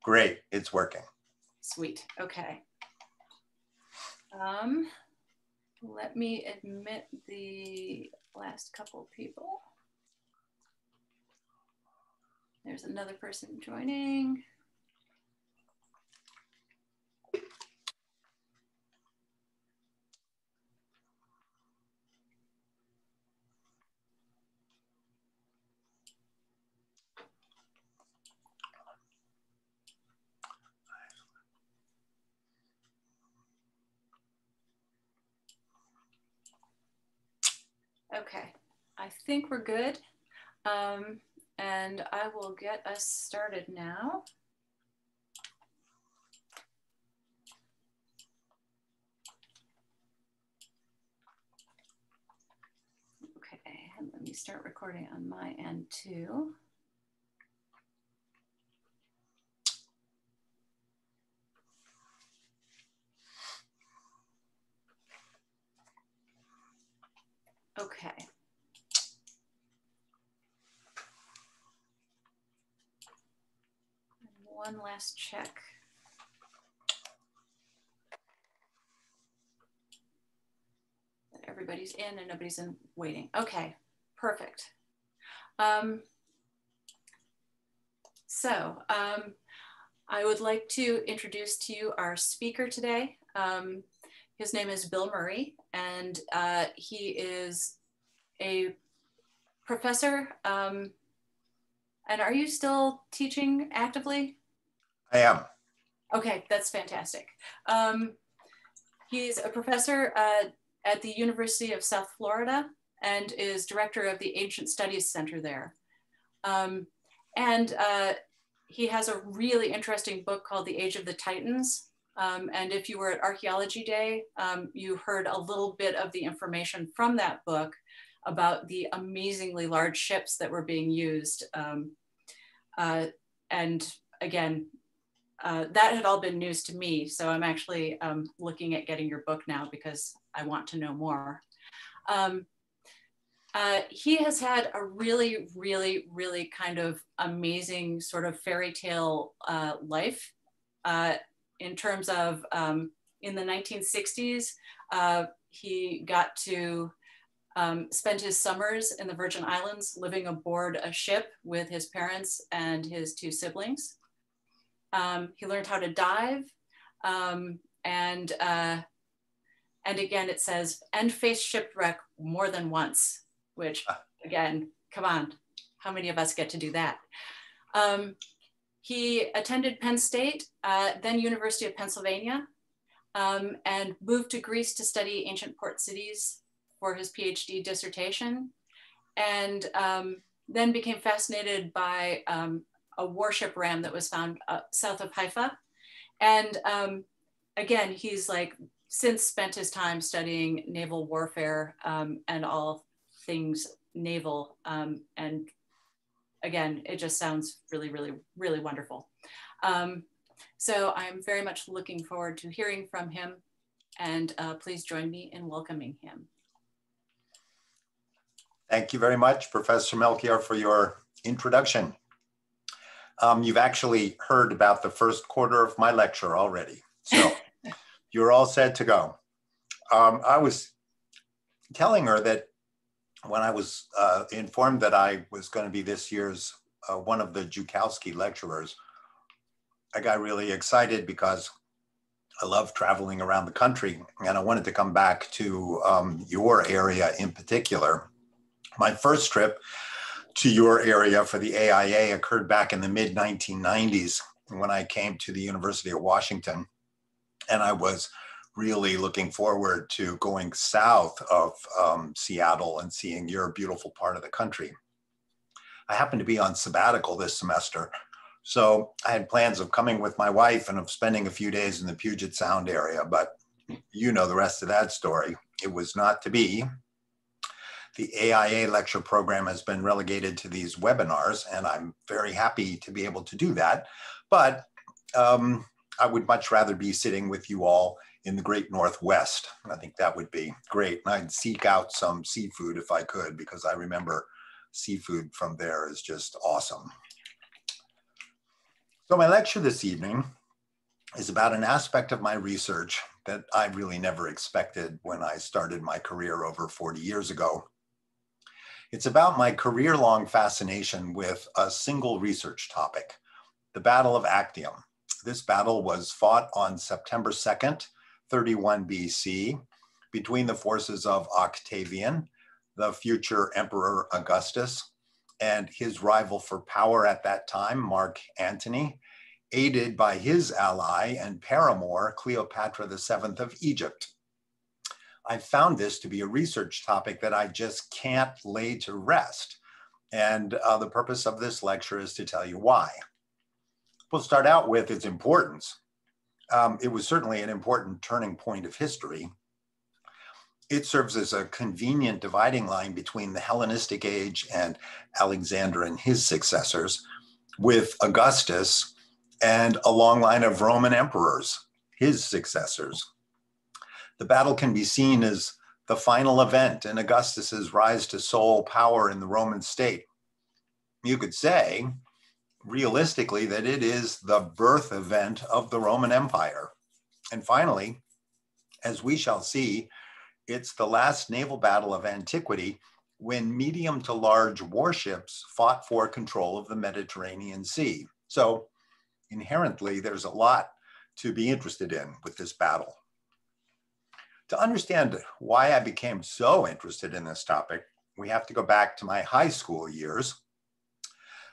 Great, it's working. Sweet, okay. Let me admit the last couple people. There's another person joining. Okay, I think we're good. And I will get us started now. Okay, and let me start recording on my end too. Okay. One last check. That everybody's in and nobody's in waiting. Okay, perfect. I would like to introduce to you our speaker today. His name is Bill Murray, and he is a professor. And are you still teaching actively? I am. Okay, that's fantastic. He's a professor at the University of South Florida and is director of the Ancient Studies Center there. He has a really interesting book called The Age of the Titans. And if you were at Archaeology Day, you heard a little bit of the information from that book about the amazingly large ships that were being used. And again, that had all been news to me. So I'm actually looking at getting your book now because I want to know more. He has had a really, really, really kind of amazing sort of fairy tale life in terms of in the 1960s, he got to spend his summers in the Virgin Islands living aboard a ship with his parents and his two siblings. He learned how to dive, and again it says, and faced shipwreck more than once, which again, come on, how many of us get to do that? He attended Penn State, then University of Pennsylvania, and moved to Greece to study ancient port cities for his PhD dissertation, and then became fascinated by a warship ram that was found south of Haifa. And again, he's like since spent his time studying naval warfare and all things naval. And again, it just sounds really, really, really wonderful. So I'm very much looking forward to hearing from him, and please join me in welcoming him. Thank you very much, Professor Melchior, for your introduction. You've actually heard about the first quarter of my lecture already, so you're all set to go. I was telling her that when I was informed that I was going to be this year's one of the Zukowski lecturers, I got really excited because I love traveling around the country, and I wanted to come back to your area in particular. My first trip to your area for the AIA occurred back in the mid-1990s when I came to the University of Washington, and I was really looking forward to going south of Seattle and seeing your beautiful part of the country. I happened to be on sabbatical this semester, so I had plans of coming with my wife and of spending a few days in the Puget Sound area, but you know the rest of that story. It was not to be. The AIA lecture program has been relegated to these webinars, and I'm very happy to be able to do that. But I would much rather be sitting with you all in the Great Northwest. I think that would be great. And I'd seek out some seafood if I could, because I remember seafood from there is just awesome. So my lecture this evening is about an aspect of my research that I really never expected when I started my career over 40 years ago. It's about my career-long fascination with a single research topic, the Battle of Actium. This battle was fought on September 2nd, 31 BC, between the forces of Octavian, the future Emperor Augustus, and his rival for power at that time, Mark Antony, aided by his ally and paramour, Cleopatra VII of Egypt. I found this to be a research topic that I just can't lay to rest. And the purpose of this lecture is to tell you why. We'll start out with its importance. It was certainly an important turning point of history. It serves as a convenient dividing line between the Hellenistic age and Alexander and his successors, with Augustus and a long line of Roman emperors, his successors. The battle can be seen as the final event in Augustus's rise to sole power in the Roman state. You could say, realistically, that it is the birth event of the Roman Empire. And finally, as we shall see, it's the last naval battle of antiquity when medium to large warships fought for control of the Mediterranean Sea. So inherently, there's a lot to be interested in with this battle. To understand why I became so interested in this topic, we have to go back to my high school years.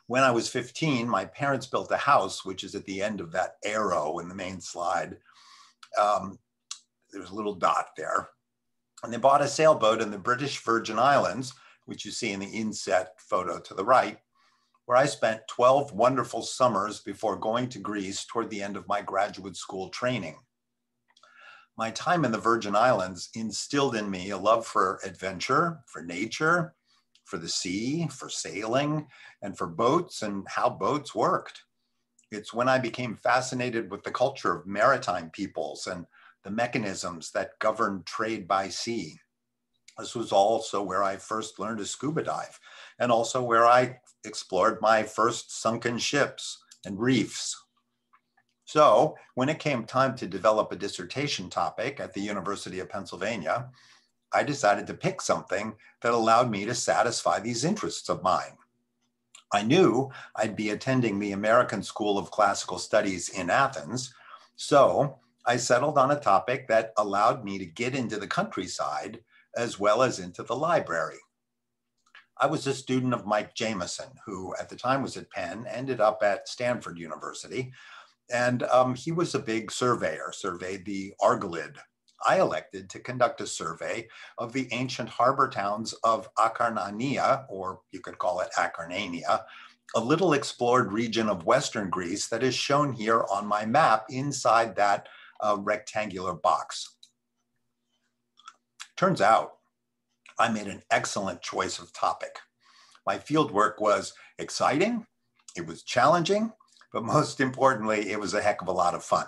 When I was 15, my parents built a house, which is at the end of that arrow in the main slide. There's a little dot there. And they bought a sailboat in the British Virgin Islands, which you see in the inset photo to the right, where I spent 12 wonderful summers before going to Greece toward the end of my graduate school training. My time in the Virgin Islands instilled in me a love for adventure, for nature, for the sea, for sailing, and for boats and how boats worked. It's when I became fascinated with the culture of maritime peoples and the mechanisms that govern trade by sea. This was also where I first learned to scuba dive, and also where I explored my first sunken ships and reefs. So when it came time to develop a dissertation topic at the University of Pennsylvania, I decided to pick something that allowed me to satisfy these interests of mine. I knew I'd be attending the American School of Classical Studies in Athens, so I settled on a topic that allowed me to get into the countryside as well as into the library. I was a student of Mike Jameson, who at the time was at Penn, ended up at Stanford University, and he was a big surveyor, surveyed the Argolid. I elected to conduct a survey of the ancient harbor towns of Acarnania, or you could call it Acarnania, a little explored region of Western Greece that is shown here on my map inside that rectangular box. Turns out I made an excellent choice of topic. My fieldwork was exciting, it was challenging, but most importantly, it was a heck of a lot of fun.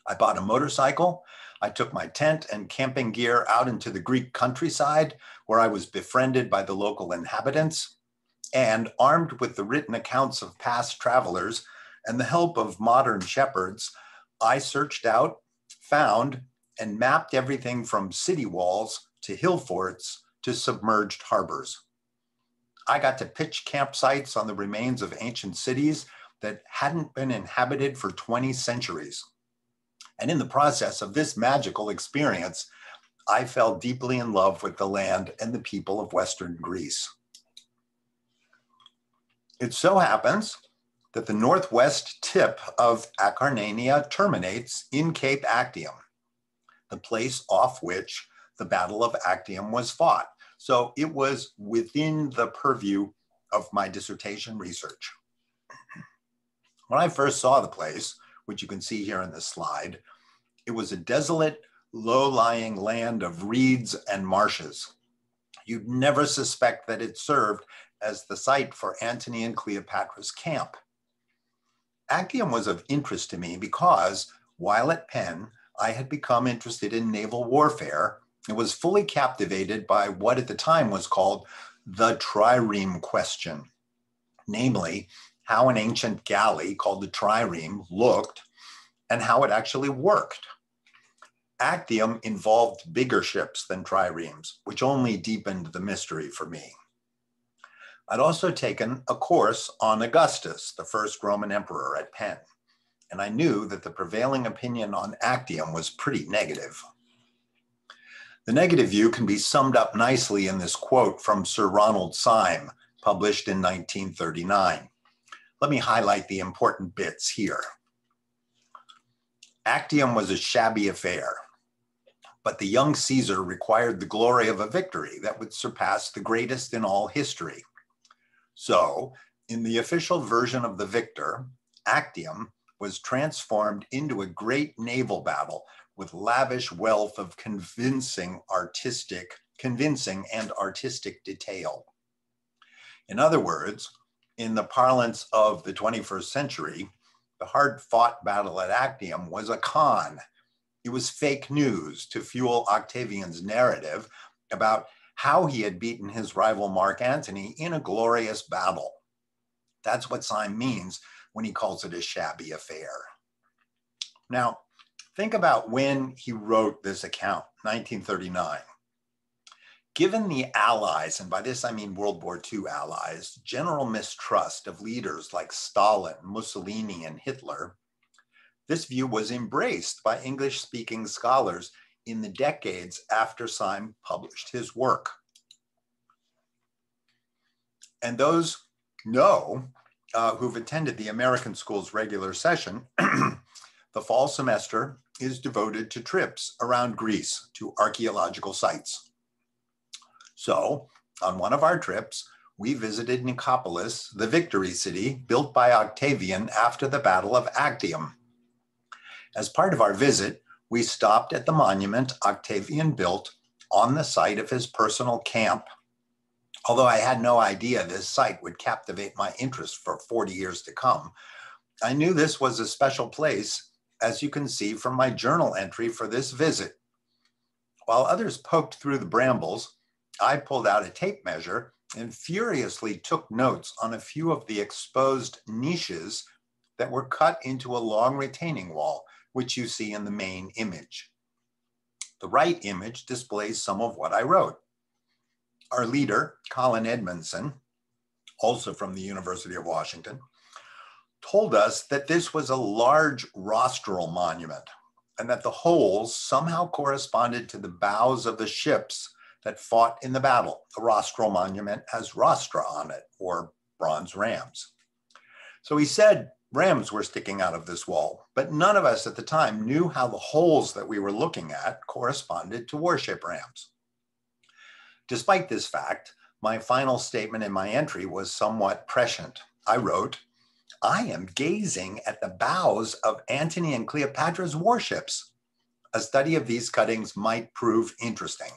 I bought a motorcycle, I took my tent and camping gear out into the Greek countryside, where I was befriended by the local inhabitants, and armed with the written accounts of past travelers and the help of modern shepherds, I searched out, found, and mapped everything from city walls to hill forts to submerged harbors. I got to pitch campsites on the remains of ancient cities that hadn't been inhabited for 20 centuries. And in the process of this magical experience, I fell deeply in love with the land and the people of Western Greece. It so happens that the northwest tip of Acarnania terminates in Cape Actium, the place off which the Battle of Actium was fought. So it was within the purview of my dissertation research. When I first saw the place, which you can see here in this slide, it was a desolate, low-lying land of reeds and marshes. You'd never suspect that it served as the site for Antony and Cleopatra's camp. Actium was of interest to me because, while at Penn, I had become interested in naval warfare and was fully captivated by what at the time was called the trireme question, namely, how an ancient galley called the trireme looked and how it actually worked. Actium involved bigger ships than triremes, which only deepened the mystery for me. I'd also taken a course on Augustus, the first Roman emperor, at Penn, and I knew that the prevailing opinion on Actium was pretty negative. The negative view can be summed up nicely in this quote from Sir Ronald Syme, published in 1939. Let me highlight the important bits here. Actium was a shabby affair, but the young Caesar required the glory of a victory that would surpass the greatest in all history. So, in the official version of the victor, Actium was transformed into a great naval battle with lavish wealth of convincing and artistic detail. In other words, in the parlance of the 21st century, the hard-fought battle at Actium was a con. It was fake news to fuel Octavian's narrative about how he had beaten his rival Mark Antony in a glorious battle. That's what Syme means when he calls it a shabby affair. Now, think about when he wrote this account, 1939. Given the Allies, and by this I mean World War II allies, general mistrust of leaders like Stalin, Mussolini, and Hitler, this view was embraced by English-speaking scholars in the decades after Syme published his work. And those who've attended the American School's regular session, the fall semester is devoted to trips around Greece to archaeological sites. So, on one of our trips, we visited Nicopolis, the victory city built by Octavian after the Battle of Actium. As part of our visit, we stopped at the monument Octavian built on the site of his personal camp. Although I had no idea this site would captivate my interest for 40 years to come, I knew this was a special place, as you can see from my journal entry for this visit. While others poked through the brambles, I pulled out a tape measure and furiously took notes on a few of the exposed niches that were cut into a long retaining wall, which you see in the main image. The right image displays some of what I wrote. Our leader, Colin Edmondson, also from the University of Washington, told us that this was a large rostral monument and that the holes somehow corresponded to the bows of the ships that fought in the battle. The rostral monument has Rostra on it, or bronze rams. So he said rams were sticking out of this wall, but none of us at the time knew how the holes that we were looking at corresponded to warship rams. Despite this fact, my final statement in my entry was somewhat prescient. I wrote, "I am gazing at the bows of Antony and Cleopatra's warships. A study of these cuttings might prove interesting."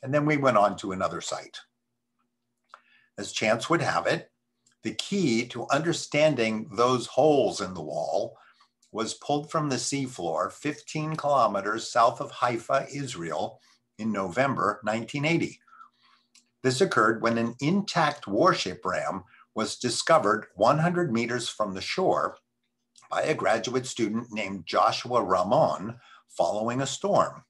And then we went on to another site. As chance would have it, the key to understanding those holes in the wall was pulled from the seafloor 15 kilometers south of Haifa, Israel, in November 1980. This occurred when an intact warship ram was discovered 100 meters from the shore by a graduate student named Joshua Ramon following a storm.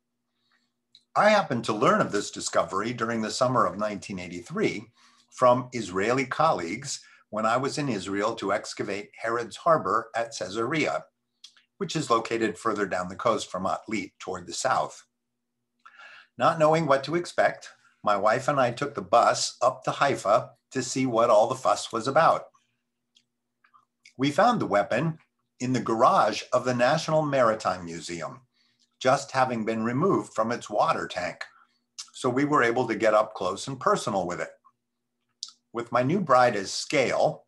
I happened to learn of this discovery during the summer of 1983 from Israeli colleagues when I was in Israel to excavate Herod's Harbor at Caesarea, which is located further down the coast from Atlit toward the south. Not knowing what to expect, my wife and I took the bus up to Haifa to see what all the fuss was about. We found the weapon in the garage of the National Maritime Museum, just having been removed from its water tank. So we were able to get up close and personal with it. With my new bride as scale,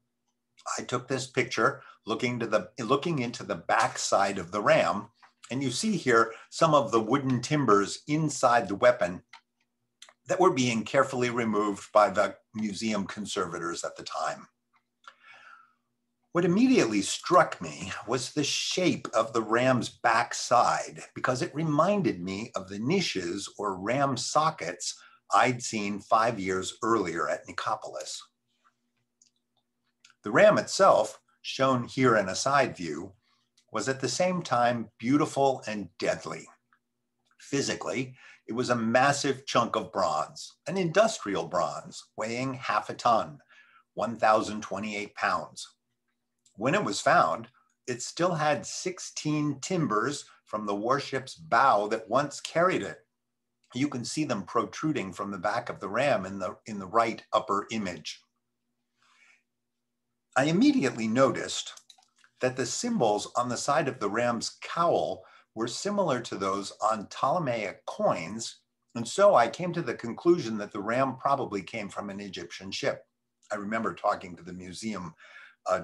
I took this picture looking into the back side of the ram, and you see here some of the wooden timbers inside the weapon that were being carefully removed by the museum conservators at the time. What immediately struck me was the shape of the ram's backside, because it reminded me of the niches or ram sockets I'd seen 5 years earlier at Nicopolis. The ram itself, shown here in a side view, was at the same time beautiful and deadly. Physically, it was a massive chunk of bronze, an industrial bronze, weighing half a ton, 1,028 pounds. When it was found, it still had 16 timbers from the warship's bow that once carried it. You can see them protruding from the back of the ram in the right upper image. I immediately noticed that the symbols on the side of the ram's cowl were similar to those on Ptolemaic coins, and so I came to the conclusion that the ram probably came from an Egyptian ship. I remember talking to the museum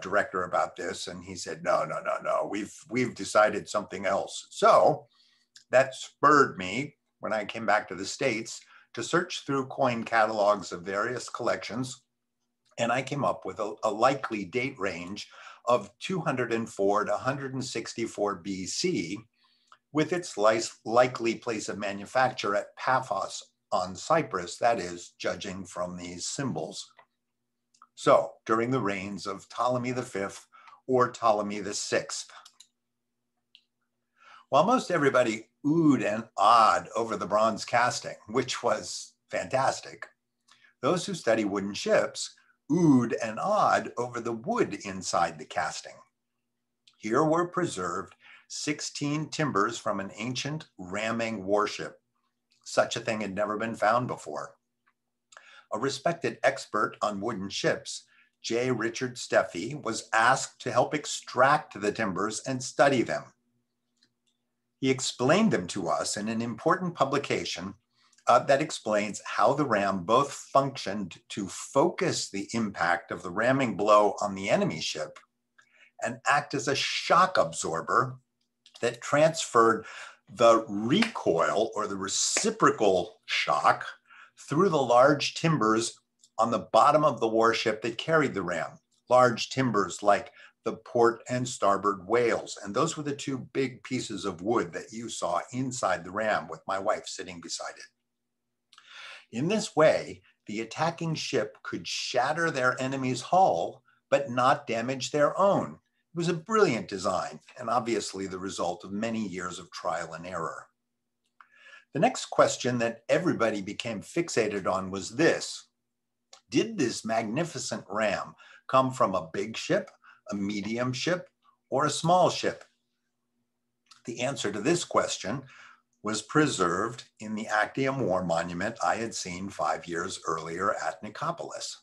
director about this, and he said, no, we've decided something else. So that spurred me, when I came back to the States, to search through coin catalogs of various collections, and I came up with a likely date range of 204 to 164 BC, with its likely place of manufacture at Paphos on Cyprus, that is, judging from these symbols. So, during the reigns of Ptolemy V or Ptolemy VI. While most everybody oohed and awed over the bronze casting, which was fantastic, those who study wooden ships oohed and awed over the wood inside the casting. Here were preserved 16 timbers from an ancient ramming warship. Such a thing had never been found before. A respected expert on wooden ships, J. Richard Steffi, was asked to help extract the timbers and study them. He explained them to us in an important publication that explains how the ram both functioned to focus the impact of the ramming blow on the enemy ship and act as a shock absorber that transferred the recoil or the reciprocal shock through the large timbers on the bottom of the warship that carried the ram. Large timbers like the port and starboard whales. And those were the two big pieces of wood that you saw inside the ram with my wife sitting beside it. In this way, the attacking ship could shatter their enemy's hull, but not damage their own. It was a brilliant design, and obviously the result of many years of trial and error. The next question that everybody became fixated on was this: did this magnificent ram come from a big ship, a medium ship, or a small ship? The answer to this question was preserved in the Actium War monument I had seen 5 years earlier at Nicopolis.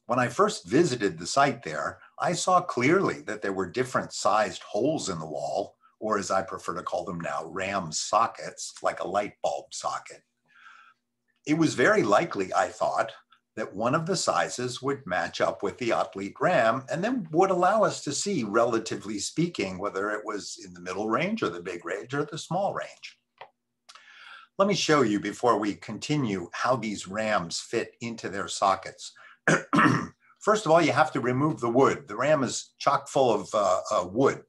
When I first visited the site there, I saw clearly that there were different sized holes in the wall, or as I prefer to call them now, ram sockets, like a light bulb socket. It was very likely, I thought, that one of the sizes would match up with the athlete ram and then would allow us to see, relatively speaking, whether it was in the middle range or the big range or the small range. Let me show you before we continue how these rams fit into their sockets. First of all, you have to remove the wood. The ram is chock full of wood.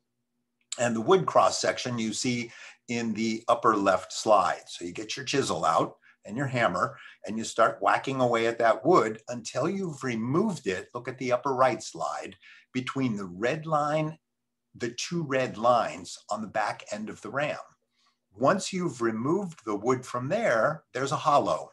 And the wood cross section you see in the upper left slide. So you get your chisel out and your hammer and you start whacking away at that wood until you've removed it. Look at the upper right slide, between the red line, the two red lines on the back end of the ram. Once you've removed the wood from there, there's a hollow.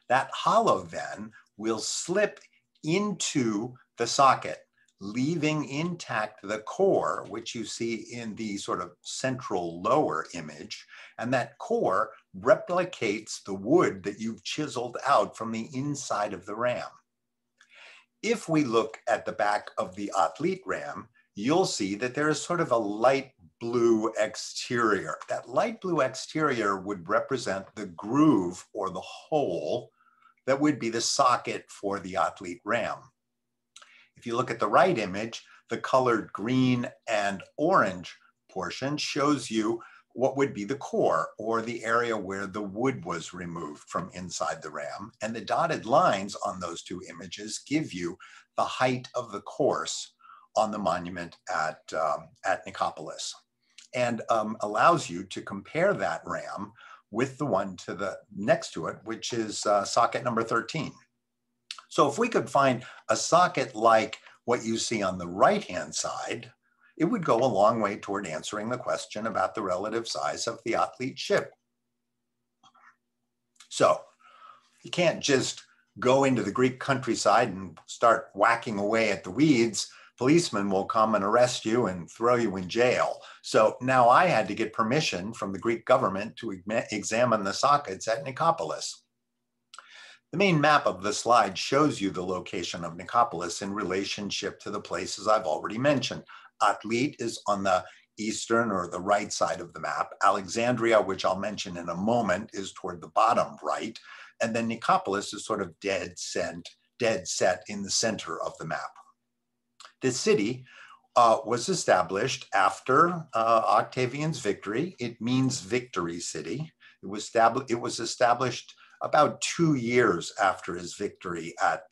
That hollow then will slip into the socket, leaving intact the core, which you see in the sort of central lower image. And that core replicates the wood that you've chiseled out from the inside of the ram. If we look at the back of the athlete ram, you'll see that there is sort of a light blue exterior. That light blue exterior would represent the groove or the hole that would be the socket for the athlete ram. If you look at the right image, the colored green and orange portion shows you what would be the core, or the area where the wood was removed from inside the ram. And the dotted lines on those two images give you the height of the course on the monument at Nicopolis, and allows you to compare that ram with the one to the next to it, which is socket number 13. So if we could find a socket like what you see on the right-hand side, it would go a long way toward answering the question about the relative size of the athlete ship. So you can't just go into the Greek countryside and start whacking away at the weeds. Policemen will come and arrest you and throw you in jail. So now I had to get permission from the Greek government to examine the sockets at Nicopolis. The main map of the slide shows you the location of Nicopolis in relationship to the places I've already mentioned. Athlete is on the eastern or the right side of the map. Alexandria, which I'll mention in a moment, is toward the bottom right. And then Nicopolis is sort of dead set in the center of the map. This city was established after Octavian's victory. It means victory city. It was established about 2 years after his victory at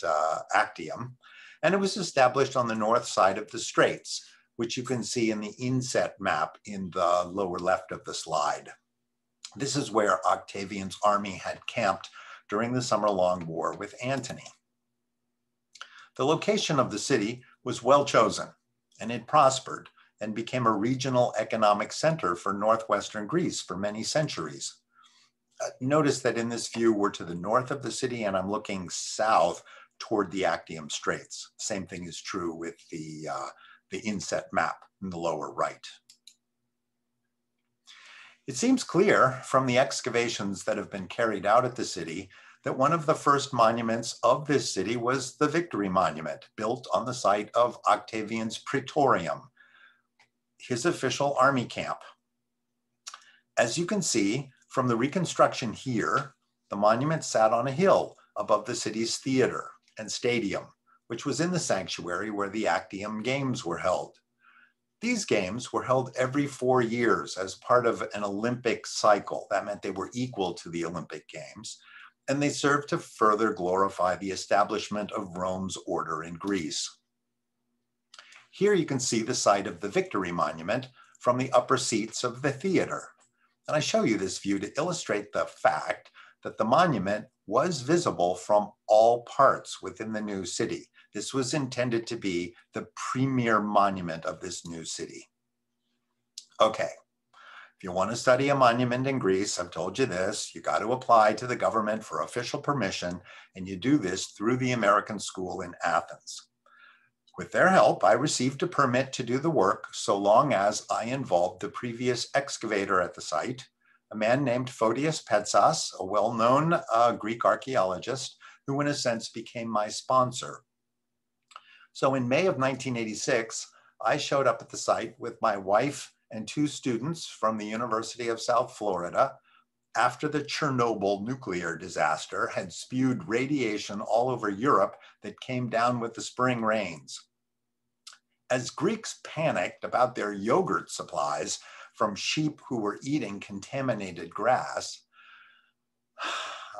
Actium. And it was established on the north side of the straits, which you can see in the inset map in the lower left of the slide. This is where Octavian's army had camped during the summer-long war with Antony. The location of the city was well chosen, and it prospered and became a regional economic center for northwestern Greece for many centuries. Notice that in this view, we're to the north of the city, and I'm looking south toward the Actium Straits. Same thing is true with the inset map in the lower right. It seems clear from the excavations that have been carried out at the city that one of the first monuments of this city was the Victory Monument, built on the site of Octavian's Praetorium, his official army camp. As you can see from the reconstruction here, the monument sat on a hill above the city's theater and stadium, which was in the sanctuary where the Actium Games were held. These games were held every 4 years as part of an Olympic cycle. That meant they were equal to the Olympic Games, and they served to further glorify the establishment of Rome's order in Greece. Here you can see the site of the Victory Monument from the upper seats of the theater. And I show you this view to illustrate the fact that the monument was visible from all parts within the new city. This was intended to be the premier monument of this new city. Okay, if you want to study a monument in Greece, I've told you this, you got to apply to the government for official permission, and you do this through the American School in Athens. With their help, I received a permit to do the work so long as I involved the previous excavator at the site, a man named Photius Petsas, a well-known Greek archaeologist, who in a sense became my sponsor. So in May of 1986, I showed up at the site with my wife and 2 students from the University of South Florida after the Chernobyl nuclear disaster had spewed radiation all over Europe that came down with the spring rains. As Greeks panicked about their yogurt supplies from sheep who were eating contaminated grass,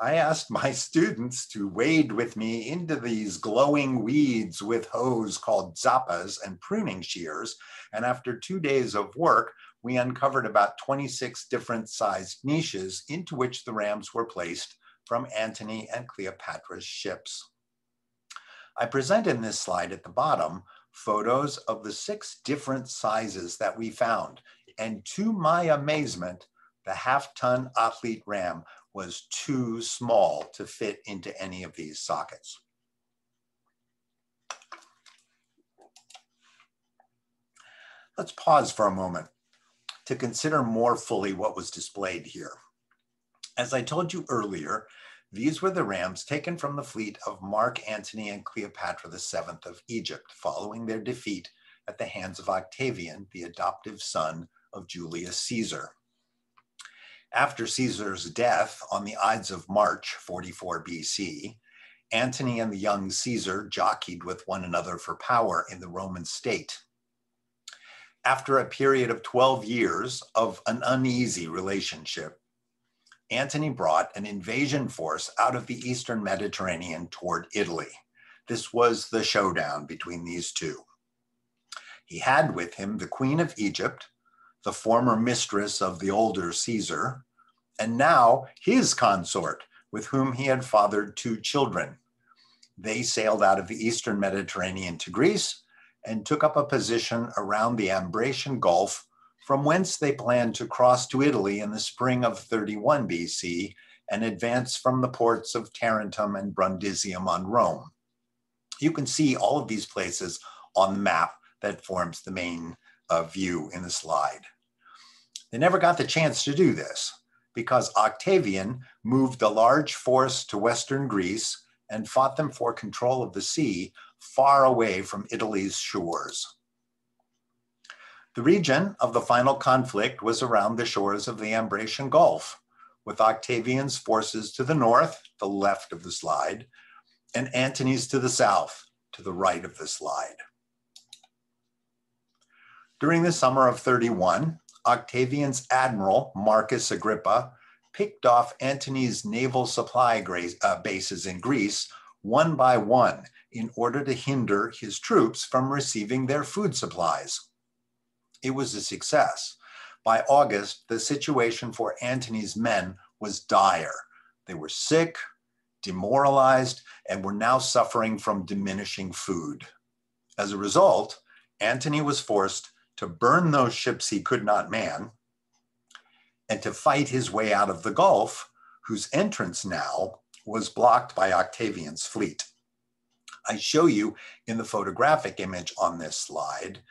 I asked my students to wade with me into these glowing weeds with hose called zappas and pruning shears. And after 2 days of work, we uncovered about 26 different sized niches into which the rams were placed from Antony and Cleopatra's ships. I present in this slide at the bottom photos of the 6 different sizes that we found. And to my amazement, the half-ton athlete ram was too small to fit into any of these sockets. Let's pause for a moment to consider more fully what was displayed here. As I told you earlier, these were the rams taken from the fleet of Mark Antony and Cleopatra VII of Egypt, following their defeat at the hands of Octavian, the adoptive son of Julius Caesar. After Caesar's death on the Ides of March, 44 BC, Antony and the young Caesar jockeyed with one another for power in the Roman state. After a period of 12 years of an uneasy relationship, Antony brought an invasion force out of the Eastern Mediterranean toward Italy. This was the showdown between these two. He had with him the Queen of Egypt, the former mistress of the older Caesar, and now his consort, with whom he had fathered 2 children. They sailed out of the Eastern Mediterranean to Greece and took up a position around the Ambracian Gulf, from whence they planned to cross to Italy in the spring of 31 BC and advance from the ports of Tarentum and Brundisium on Rome. You can see all of these places on the map that forms the main view in the slide. They never got the chance to do this because Octavian moved a large force to Western Greece and fought them for control of the sea far away from Italy's shores. The region of the final conflict was around the shores of the Ambracian Gulf, with Octavian's forces to the north, the left of the slide, and Antony's to the south, to the right of the slide. During the summer of 31, Octavian's admiral, Marcus Agrippa, picked off Antony's naval supply bases in Greece one by one in order to hinder his troops from receiving their food supplies. It was a success. By August, the situation for Antony's men was dire. They were sick, demoralized, and were now suffering from diminishing food. As a result, Antony was forced to burn those ships he could not man and to fight his way out of the Gulf, whose entrance now was blocked by Octavian's fleet. I show you in the photographic image on this slide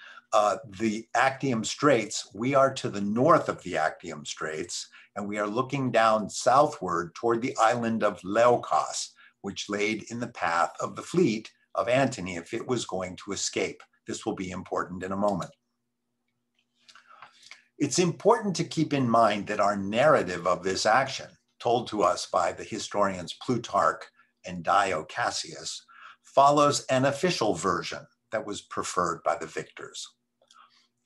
the Actium Straits. We are to the north of the Actium Straits, and we are looking down southward toward the island of Leukos, which laid in the path of the fleet of Antony if it was going to escape. This will be important in a moment. It's important to keep in mind that our narrative of this action, told to us by the historians Plutarch and Dio Cassius, follows an official version that was preferred by the victors.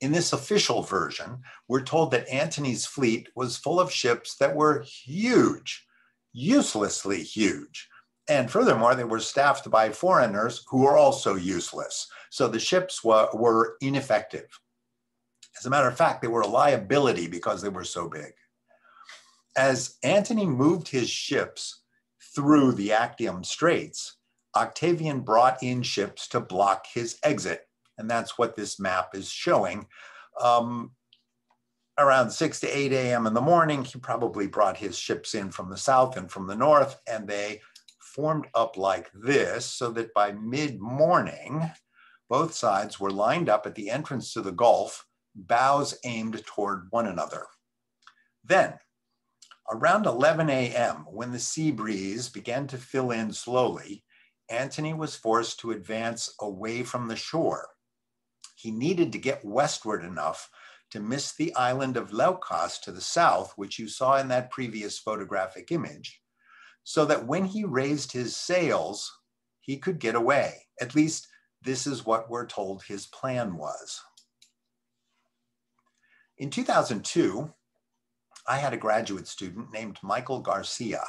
In this official version, we're told that Antony's fleet was full of ships that were huge, uselessly huge. And furthermore, they were staffed by foreigners who were also useless. So the ships were ineffective. As a matter of fact, they were a liability because they were so big. As Antony moved his ships through the Actium Straits, Octavian brought in ships to block his exit. And that's what this map is showing. Around 6 to 8 a.m. in the morning, he probably brought his ships in from the south and from the north, and they formed up like this so that by mid-morning, both sides were lined up at the entrance to the Gulf, bows aimed toward one another. Then, around 11 a.m., when the sea breeze began to fill in slowly, Antony was forced to advance away from the shore. He needed to get westward enough to miss the island of Leukos to the south, which you saw in that previous photographic image, so that when he raised his sails, he could get away. At least this is what we're told his plan was. In 2002, I had a graduate student named Michael Garcia,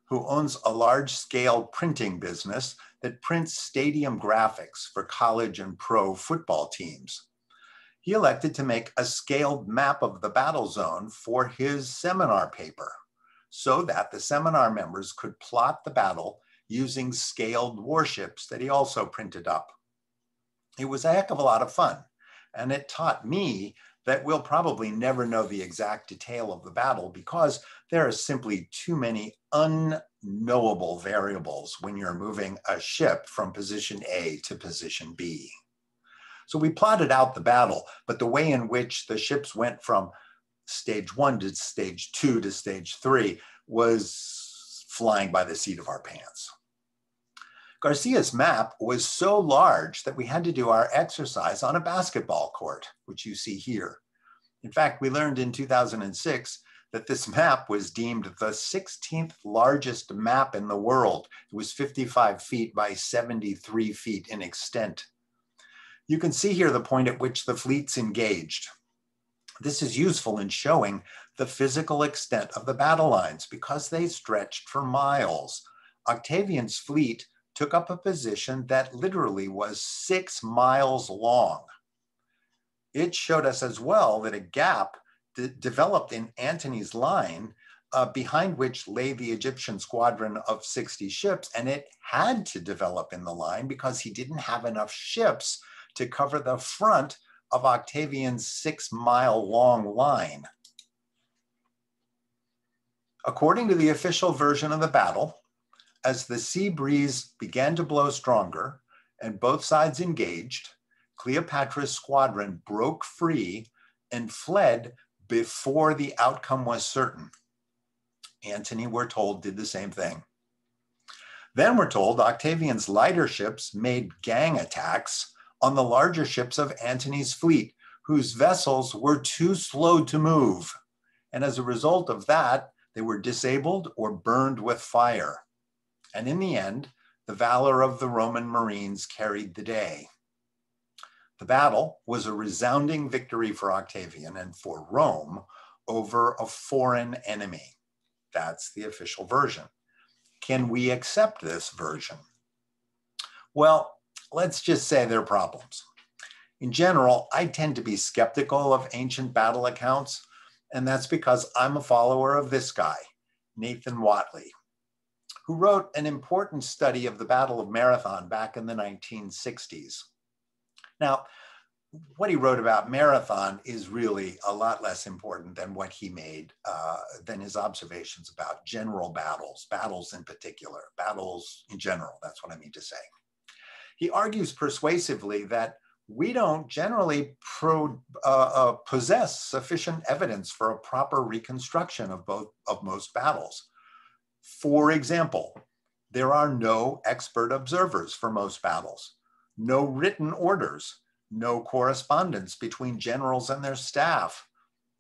who owns a large-scale printing business that prints stadium graphics for college and pro football teams. He elected to make a scaled map of the battle zone for his seminar paper so that the seminar members could plot the battle using scaled warships that he also printed up. It was a heck of a lot of fun, and it taught me that we'll probably never know the exact detail of the battle because there are simply too many unknowable variables when you're moving a ship from position A to position B. So we plotted out the battle, but the way in which the ships went from stage 1 to stage 2 to stage 3 was flying by the seat of our pants. Garcia's map was so large that we had to do our exercise on a basketball court, which you see here. In fact, we learned in 2006 that this map was deemed the 16th largest map in the world. It was 55 feet by 73 feet in extent. You can see here the point at which the fleets engaged. This is useful in showing the physical extent of the battle lines because they stretched for miles. Octavian's fleet took up a position that literally was 6 miles long. It showed us as well that a gap developed in Antony's line behind which lay the Egyptian squadron of 60 ships, and it had to develop in the line because he didn't have enough ships to cover the front of Octavian's 6-mile-long line. According to the official version of the battle, as the sea breeze began to blow stronger and both sides engaged, Cleopatra's squadron broke free and fled before the outcome was certain. Antony, we're told, did the same thing. Then we're told Octavian's lighter ships made gang attacks on the larger ships of Antony's fleet, whose vessels were too slow to move. And as a result of that, they were disabled or burned with fire. And in the end, the valor of the Roman Marines carried the day. The battle was a resounding victory for Octavian and for Rome over a foreign enemy. That's the official version. Can we accept this version? Well, let's just say there are problems. In general, I tend to be skeptical of ancient battle accounts, and that's because I'm a follower of this guy, Nathan Watley, who wrote an important study of the Battle of Marathon back in the 1960s. Now, what he wrote about Marathon is really a lot less important than what he made, than his observations about general battles, battles in particular, battles in general, that's what I mean to say. He argues persuasively that we don't generally possess sufficient evidence for a proper reconstruction of most battles. For example, there are no expert observers for most battles, no written orders, no correspondence between generals and their staff,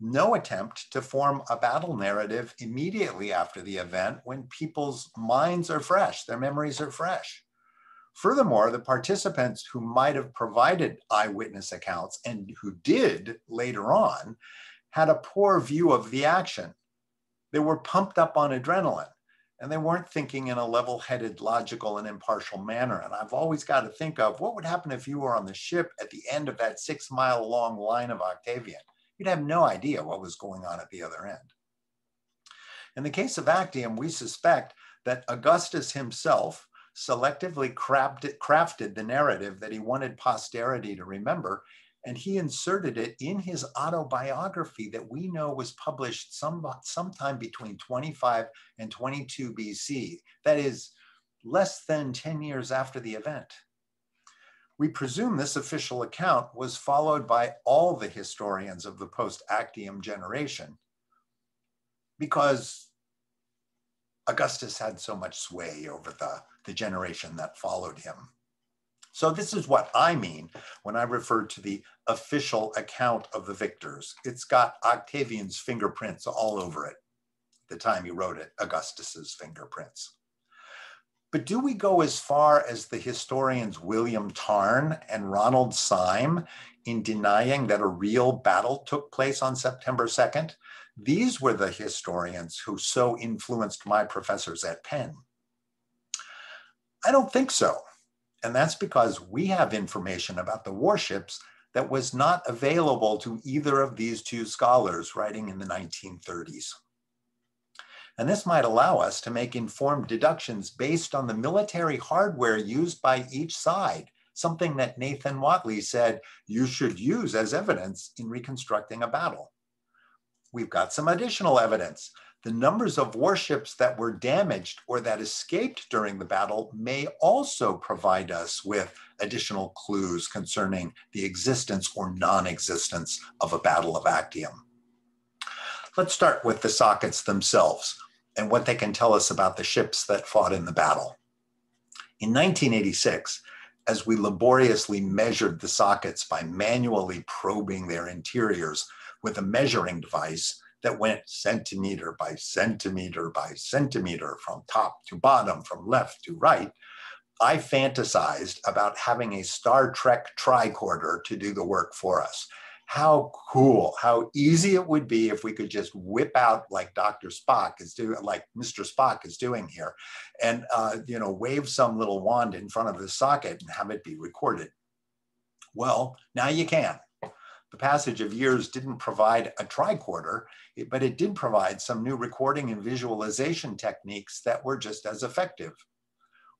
no attempt to form a battle narrative immediately after the event when people's minds are fresh, their memories are fresh. Furthermore, the participants who might have provided eyewitness accounts and who did later on had a poor view of the action. They were pumped up on adrenaline, and they weren't thinking in a level-headed, logical, and impartial manner. And I've always got to think of what would happen if you were on the ship at the end of that 6-mile-long line of Octavian. You'd have no idea what was going on at the other end. In the case of Actium, we suspect that Augustus himself selectively crafted the narrative that he wanted posterity to remember, and he inserted it in his autobiography that we know was published sometime between 25 and 22 BC. That is less than 10 years after the event. We presume this official account was followed by all the historians of the post-Actium generation because Augustus had so much sway over the generation that followed him. So this is what I mean when I refer to the official account of the victors. It's got Octavian's fingerprints all over it. At the time he wrote it, Augustus's fingerprints. But do we go as far as the historians William Tarn and Ronald Syme in denying that a real battle took place on September 2nd? These were the historians who so influenced my professors at Penn. I don't think so. And that's because we have information about the warships that was not available to either of these two scholars writing in the 1930s. And this might allow us to make informed deductions based on the military hardware used by each side, something that Nathan Watley said you should use as evidence in reconstructing a battle. We've got some additional evidence. The numbers of warships that were damaged or that escaped during the battle may also provide us with additional clues concerning the existence or non-existence of a Battle of Actium. Let's start with the sockets themselves and what they can tell us about the ships that fought in the battle. In 1986, as we laboriously measured the sockets by manually probing their interiors with a measuring device that went centimeter by centimeter by centimeter from top to bottom, from left to right, I fantasized about having a Star Trek tricorder to do the work for us. How cool, how easy it would be if we could just whip out like Dr. Spock is doing, like Mr. Spock is doing here, and wave some little wand in front of the socket and have it be recorded. Well, now you can. The passage of years didn't provide a tricorder, but it did provide some new recording and visualization techniques that were just as effective.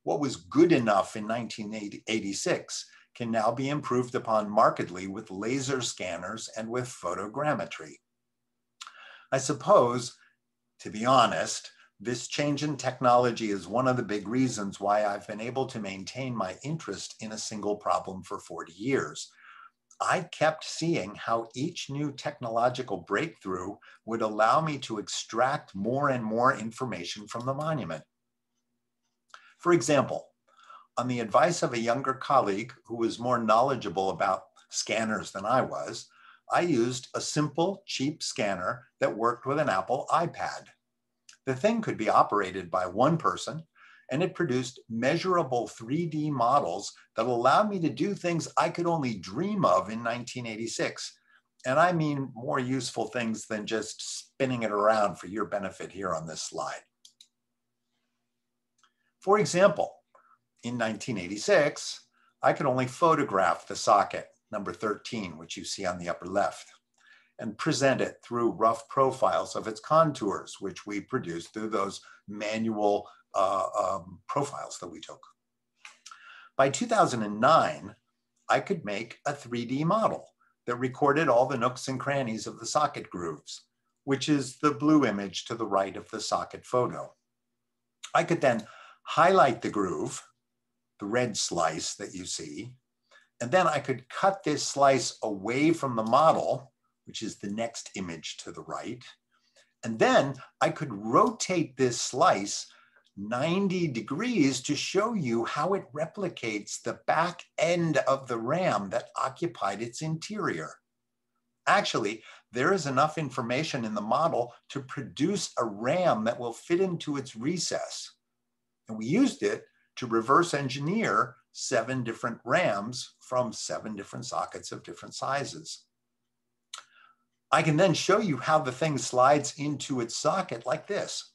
What was good enough in 1986 can now be improved upon markedly with laser scanners and with photogrammetry. I suppose, to be honest, this change in technology is one of the big reasons why I've been able to maintain my interest in a single problem for 40 years. I kept seeing how each new technological breakthrough would allow me to extract more and more information from the monument. For example, on the advice of a younger colleague who was more knowledgeable about scanners than I was, I used a simple, cheap scanner that worked with an Apple iPad. The thing could be operated by one person, and it produced measurable 3D models that allowed me to do things I could only dream of in 1986. And I mean more useful things than just spinning it around for your benefit here on this slide. For example, in 1986, I could only photograph the socket, number 13, which you see on the upper left, and present it through rough profiles of its contours, which we produced through those manual profiles that we took. By 2009, I could make a 3D model that recorded all the nooks and crannies of the socket grooves, which is the blue image to the right of the socket photo. I could then highlight the groove, the red slice that you see, and then I could cut this slice away from the model, which is the next image to the right. And then I could rotate this slice 90 degrees to show you how it replicates the back end of the ram that occupied its interior. Actually, there is enough information in the model to produce a ram that will fit into its recess. And we used it to reverse engineer 7 different rams from 7 different sockets of different sizes. I can then show you how the thing slides into its socket like this.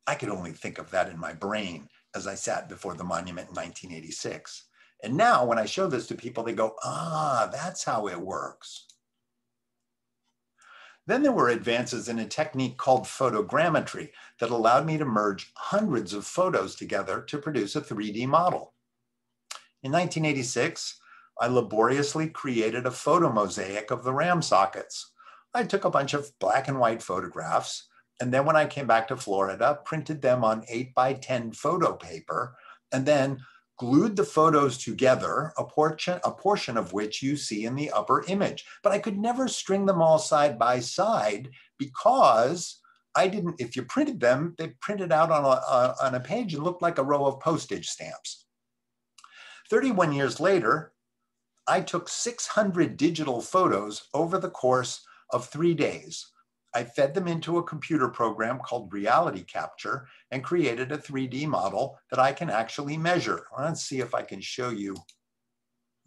I could only think of that in my brain as I sat before the monument in 1986. And now when I show this to people, they go, ah, that's how it works. Then there were advances in a technique called photogrammetry that allowed me to merge hundreds of photos together to produce a 3D model. In 1986, I laboriously created a photo mosaic of the ram sockets. I took a bunch of black and white photographs, and then when I came back to Florida, printed them on 8x10 photo paper, and then glued the photos together, a portion of which you see in the upper image. But I could never string them all side by side because I didn't, if you printed them, they printed out on a page and looked like a row of postage stamps. 31 years later, I took 600 digital photos over the course of 3 days. I fed them into a computer program called reality capture and created a 3D model that I can actually measure. Let's see if I can show you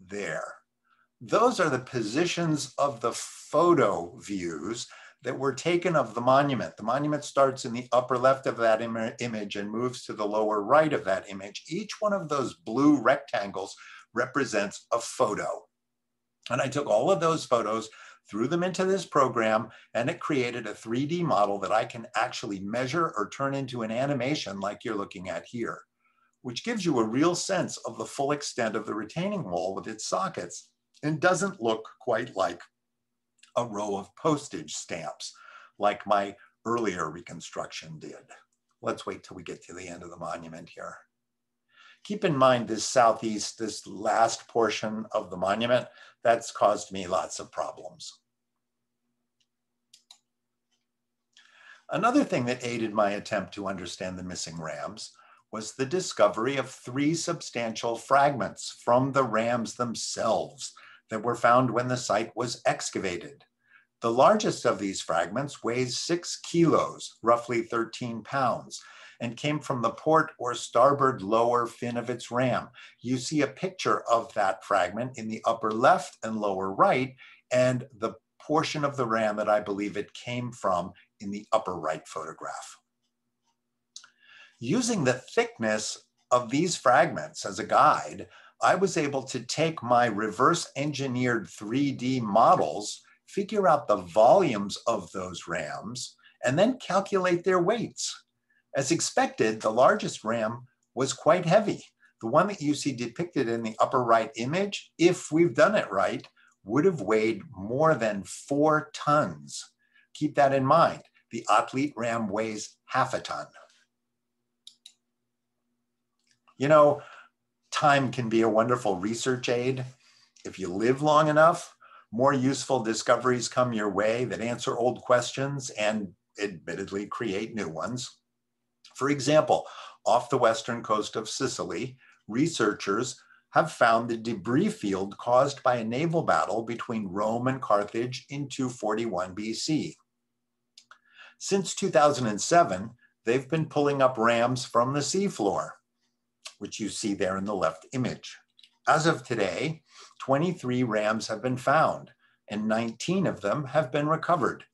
there. Those are the positions of the photo views that were taken of the monument. The monument starts in the upper left of that image and moves to the lower right of that image. Each one of those blue rectangles represents a photo. And I took all of those photos, threw them into this program, and it created a 3D model that I can actually measure or turn into an animation like you're looking at here, which gives you a real sense of the full extent of the retaining wall with its sockets and doesn't look quite like a row of postage stamps like my earlier reconstruction did. Let's wait till we get to the end of the monument here. Keep in mind this southeast, this last portion of the monument, that's caused me lots of problems. Another thing that aided my attempt to understand the missing rams was the discovery of 3 substantial fragments from the rams themselves that were found when the site was excavated. The largest of these fragments weighs 6 kilos, roughly 13 pounds, and came from the port or starboard lower fin of its ram. You see a picture of that fragment in the upper left and lower right, and the portion of the ram that I believe it came from in the upper right photograph. Using the thickness of these fragments as a guide, I was able to take my reverse engineered 3D models, figure out the volumes of those rams, and then calculate their weights. As expected, the largest ram was quite heavy. The one that you see depicted in the upper right image, if we've done it right, would have weighed more than 4 tons. Keep that in mind. The Athlete Ram weighs half a ton. You know, time can be a wonderful research aid. If you live long enough, more useful discoveries come your way that answer old questions and admittedly create new ones. For example, off the western coast of Sicily, researchers have found the debris field caused by a naval battle between Rome and Carthage in 241 BC. Since 2007, they've been pulling up rams from the seafloor, which you see there in the left image. As of today, 23 rams have been found, and 19 of them have been recovered.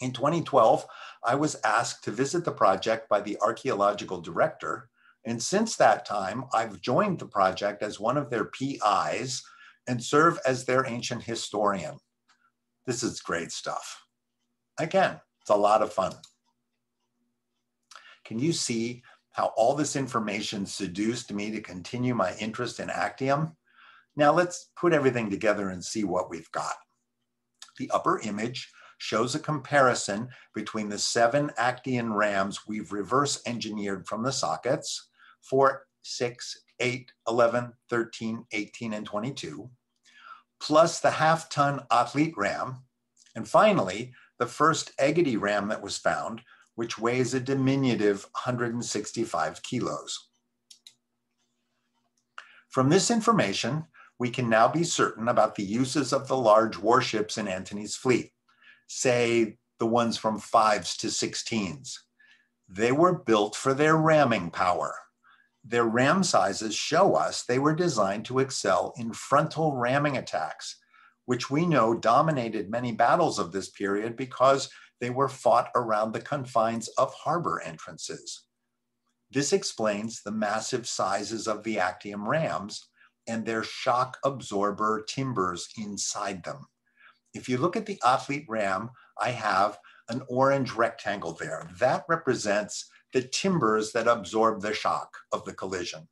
In 2012, I was asked to visit the project by the archaeological director, and since that time, I've joined the project as one of their PIs and serve as their ancient historian. This is great stuff. Again, it's a lot of fun. Can you see how all this information seduced me to continue my interest in Actium? Now let's put everything together and see what we've got. The upper image shows a comparison between the 7 Actium Rams we've reverse engineered from the sockets, 4, 6, 8, 11, 13, 18, and 22, plus the half-ton Athlete Ram, and finally, the first Agate Ram that was found, which weighs a diminutive 165 kilos. From this information, we can now be certain about the uses of the large warships in Antony's fleet, say the ones from 5s to 16s. They were built for their ramming power. Their ram sizes show us they were designed to excel in frontal ramming attacks, which we know dominated many battles of this period because they were fought around the confines of harbor entrances. This explains the massive sizes of the Actium Rams and their shock absorber timbers inside them. If you look at the Athlete Ram, I have an orange rectangle there. That represents the timbers that absorb the shock of the collision.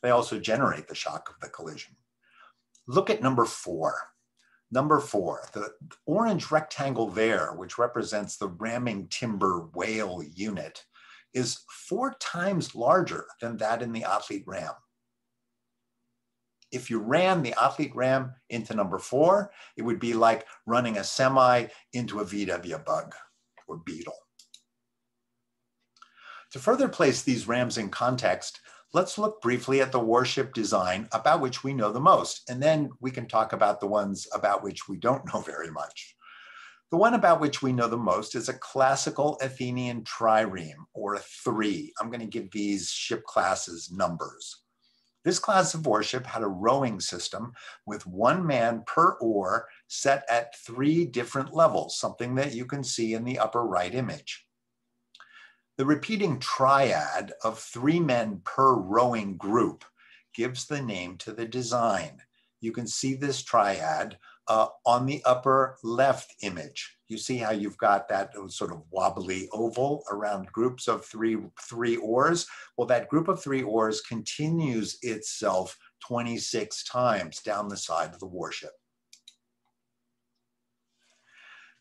They also generate the shock of the collision. Look at number 4. Number 4, the orange rectangle there, which represents the ramming timber whale unit, is 4 times larger than that in the Athlete Ram. If you ran the Athlete Ram into number 4, it would be like running a semi into a VW Bug or Beetle. To further place these rams in context, let's look briefly at the warship design about which we know the most, and then we can talk about the ones about which we don't know very much. The one about which we know the most is a classical Athenian trireme, or a 3. I'm going to give these ship classes numbers. This class of warship had a rowing system with 1 man per oar set at 3 different levels, something that you can see in the upper right image. The repeating triad of 3 men per rowing group gives the name to the design. You can see this triad on the upper left image. You see how you've got that sort of wobbly oval around groups of three oars? Well, that group of 3 oars continues itself 26 times down the side of the warship.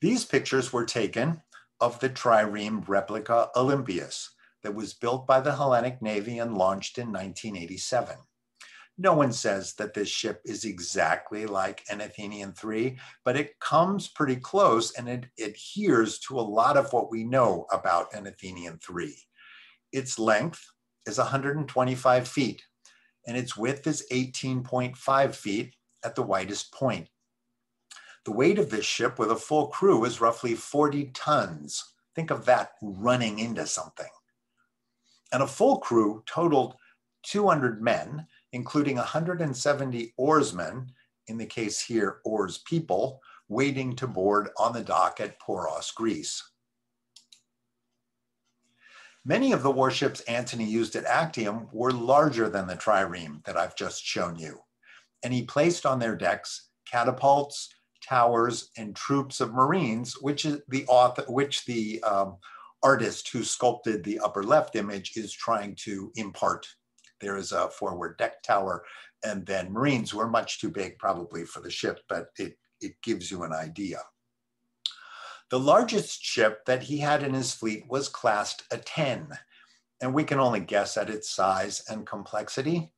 These pictures were taken of the trireme replica Olympias that was built by the Hellenic Navy and launched in 1987. No one says that this ship is exactly like an Athenian 3, but it comes pretty close and it adheres to a lot of what we know about an Athenian 3. Its length is 125 feet and its width is 18.5 feet at the widest point. The weight of this ship with a full crew is roughly 40 tons. Think of that running into something. And a full crew totaled 200 men, including 170 oarsmen, in the case here, oars people, waiting to board on the dock at Poros, Greece. Many of the warships Antony used at Actium were larger than the trireme that I've just shown you, and he placed on their decks catapults, towers, and troops of Marines, which the artist who sculpted the upper left image is trying to impart. There is a forward deck tower, and then Marines who are much too big probably for the ship, but it gives you an idea. The largest ship that he had in his fleet was classed a 10, and we can only guess at its size and complexity.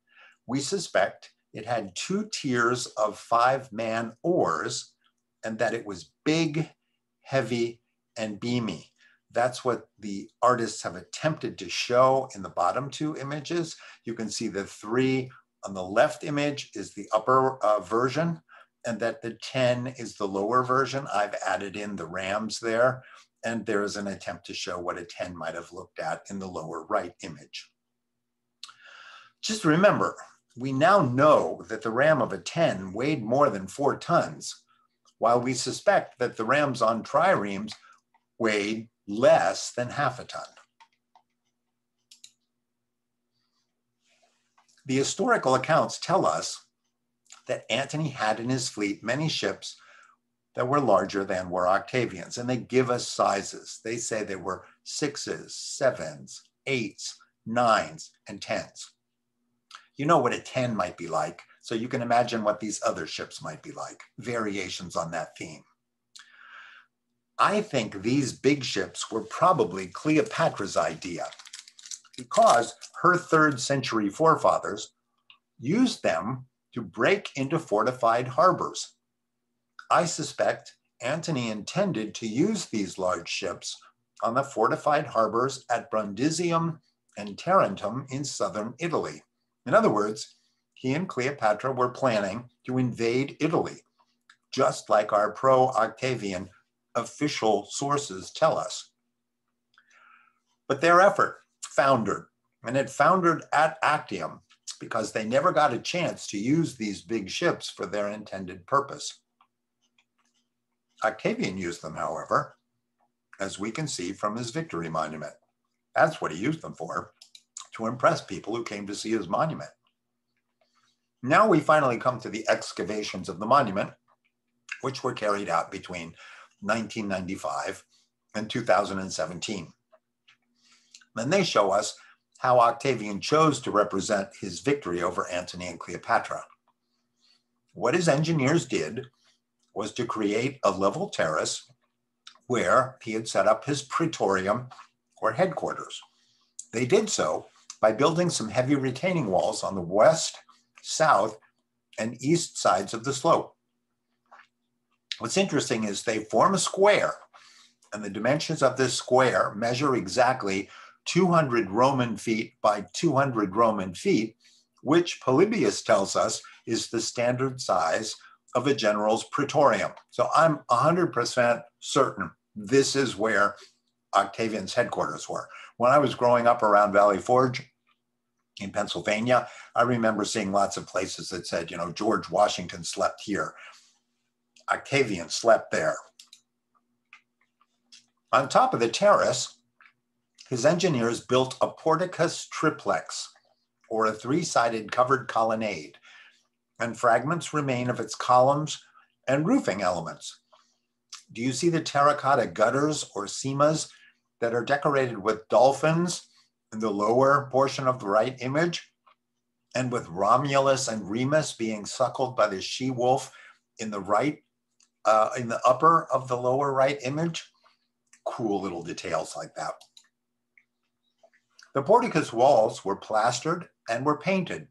We suspect it had 2 tiers of 5-man oars, and that it was big, heavy, and beamy. That's what the artists have attempted to show in the bottom 2 images. You can see the 3 on the left image is the upper version, and that the 10 is the lower version. I've added in the rams there, and there is an attempt to show what a 10 might have looked at in the lower right image. Just remember, we now know that the ram of a 10 weighed more than 4 tons, while we suspect that the rams on triremes weighed less than half a ton. The historical accounts tell us that Antony had in his fleet many ships that were larger than were Octavian's, and they give us sizes. They say there were 6s, 7s, 8s, 9s, and 10s. You know what a 10 might be like, so you can imagine what these other ships might be like, variations on that theme. I think these big ships were probably Cleopatra's idea, because her 3rd century forefathers used them to break into fortified harbors. I suspect Antony intended to use these large ships on the fortified harbors at Brundisium and Tarentum in southern Italy. In other words, he and Cleopatra were planning to invade Italy, just like our pro-Octavian official sources tell us. But their effort foundered, and it foundered at Actium because they never got a chance to use these big ships for their intended purpose. Octavian used them, however, as we can see from his victory monument. That's what he used them for, to impress people who came to see his monument. Now we finally come to the excavations of the monument, which were carried out between 1995 and 2017. Then they show us how Octavian chose to represent his victory over Antony and Cleopatra. What his engineers did was to create a level terrace where he had set up his praetorium or headquarters. They did so by building some heavy retaining walls on the west, south, and east sides of the slope. What's interesting is they form a square, and the dimensions of this square measure exactly 200 Roman feet by 200 Roman feet, which Polybius tells us is the standard size of a general's praetorium. So I'm 100% certain this is where Octavian's headquarters were. When I was growing up around Valley Forge in Pennsylvania, I remember seeing lots of places that said, you know, George Washington slept here. Octavian slept there. On top of the terrace, his engineers built a porticus triplex, or a 3-sided covered colonnade, and fragments remain of its columns and roofing elements. Do you see the terracotta gutters or semas that are decorated with dolphins in the lower portion of the right image, and with Romulus and Remus being suckled by the she-wolf in the right, in the upper of the lower right image? Cool little details like that. The Porticus walls were plastered and were painted,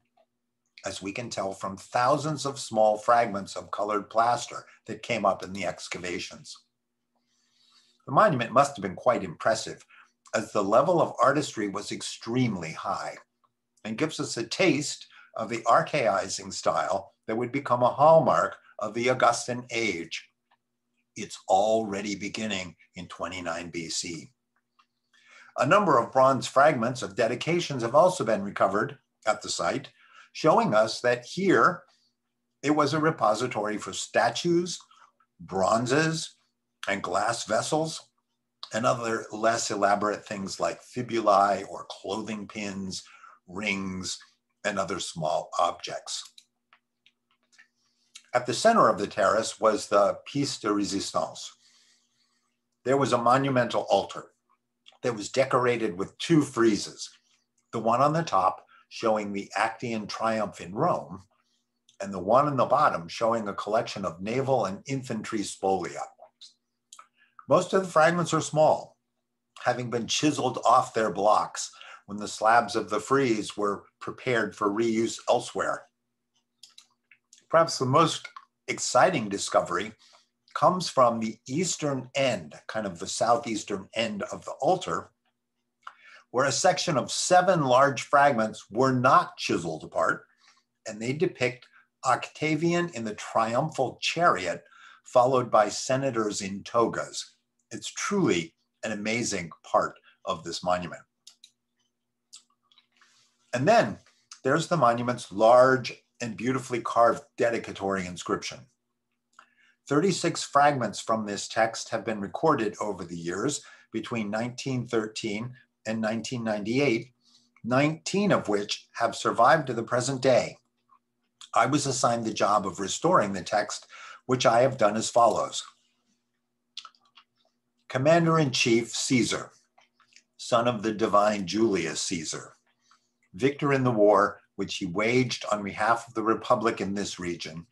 as we can tell from thousands of small fragments of colored plaster that came up in the excavations. The monument must have been quite impressive, as the level of artistry was extremely high, and gives us a taste of the archaizing style that would become a hallmark of the Augustan age. It's already beginning in 29 BC. A number of bronze fragments of dedications have also been recovered at the site, showing us that here it was a repository for statues, bronzes, and glass vessels, and other less elaborate things like fibulae or clothing pins, rings, and other small objects. At the center of the terrace was the piece de resistance. There was a monumental altar that was decorated with two friezes, the one on the top showing the Actian triumph in Rome, and the one on the bottom showing a collection of naval and infantry spolia. Most of the fragments are small, having been chiseled off their blocks when the slabs of the frieze were prepared for reuse elsewhere. Perhaps the most exciting discovery comes from the eastern end, kind of the southeastern end of the altar, where a section of 7 large fragments were not chiseled apart, and they depict Octavian in the triumphal chariot, followed by senators in togas. It's truly an amazing part of this monument. And then there's the monument's large and beautifully carved dedicatory inscription. 36 fragments from this text have been recorded over the years between 1913 and 1998, 19 of which have survived to the present day. I was assigned the job of restoring the text, which I have done as follows. Commander-in-Chief Caesar, son of the divine Julius Caesar, victor in the war which he waged on behalf of the Republic in this region,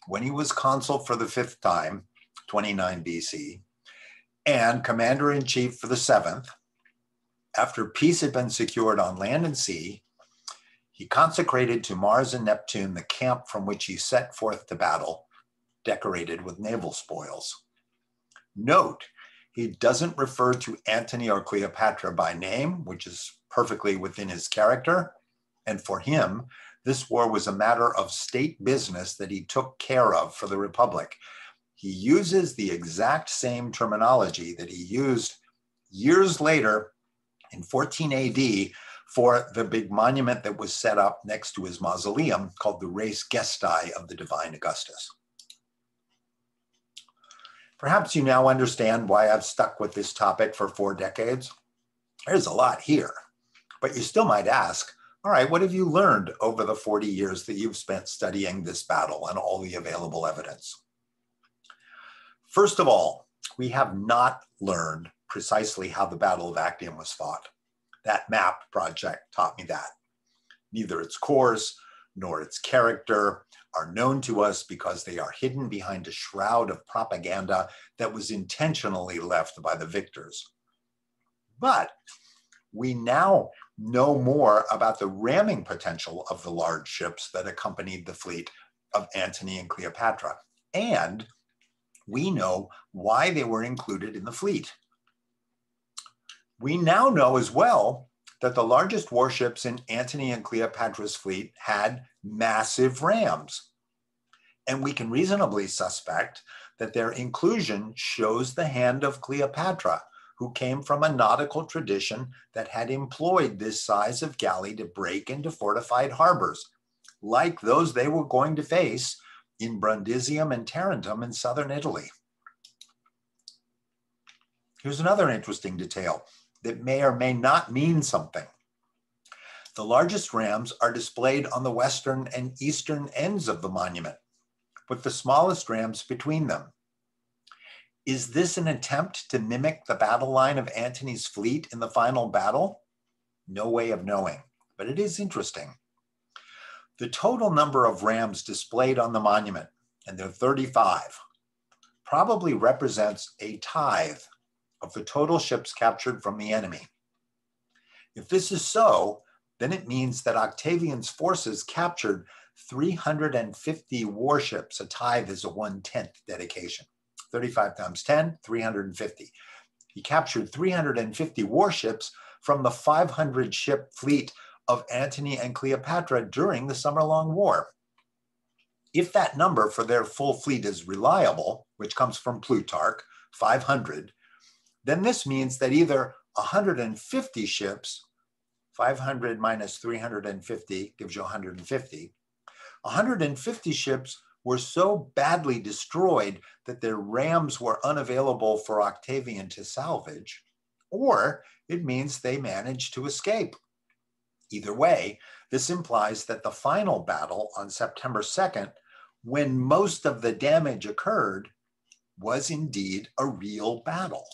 when he was consul for the 5th time, 29 BC, and commander-in-chief for the 7th, after peace had been secured on land and sea, he consecrated to Mars and Neptune the camp from which he set forth to battle, decorated with naval spoils. Note, he doesn't refer to Antony or Cleopatra by name, which is perfectly within his character. And for him, this war was a matter of state business that he took care of for the Republic. He uses the exact same terminology that he used years later in 14 AD for the big monument that was set up next to his mausoleum called the Res Gestae of the Divine Augustus. Perhaps you now understand why I've stuck with this topic for 4 decades. There's a lot here, but you still might ask, all right, what have you learned over the 40 years that you've spent studying this battle and all the available evidence? First of all, we have not learned precisely how the Battle of Actium was fought. That map project taught me that. Neither its course nor its character are known to us because they are hidden behind a shroud of propaganda that was intentionally left by the victors. But we now know more about the ramming potential of the large ships that accompanied the fleet of Antony and Cleopatra, and we know why they were included in the fleet. We now know as well that the largest warships in Antony and Cleopatra's fleet had massive rams. And we can reasonably suspect that their inclusion shows the hand of Cleopatra, who came from a nautical tradition that had employed this size of galley to break into fortified harbors, like those they were going to face in Brundisium and Tarentum in southern Italy. Here's another interesting detail that may or may not mean something. The largest rams are displayed on the western and eastern ends of the monument, with the smallest rams between them. Is this an attempt to mimic the battle line of Antony's fleet in the final battle? No way of knowing, but it is interesting. The total number of rams displayed on the monument, and there are 35, probably represents a tithe of the total ships captured from the enemy. If this is so, then it means that Octavian's forces captured 350 warships. A tithe is a 1/10 dedication. 35 times 10, 350. He captured 350 warships from the 500 ship fleet of Antony and Cleopatra during the summer-long war. If that number for their full fleet is reliable, which comes from Plutarch, 500, then this means that either 150 ships, 500 minus 350 gives you 150, 150 ships were so badly destroyed that their rams were unavailable for Octavian to salvage, or it means they managed to escape. Either way, this implies that the final battle on September 2nd, when most of the damage occurred, was indeed a real battle.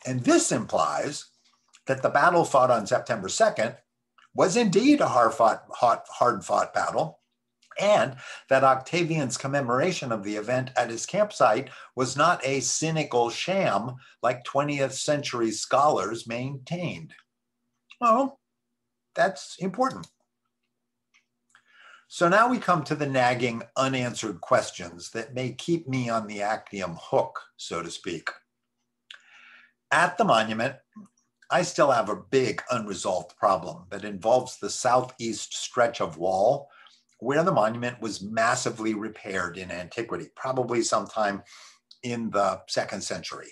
And this implies that the battle fought on September 2nd was indeed a hard-fought battle, and that Octavian's commemoration of the event at his campsite was not a cynical sham like 20th century scholars maintained. Well, that's important. So now we come to the nagging unanswered questions that may keep me on the Actium hook, so to speak. At the monument, I still have a big unresolved problem that involves the southeast stretch of wall where the monument was massively repaired in antiquity, probably sometime in the 2nd century.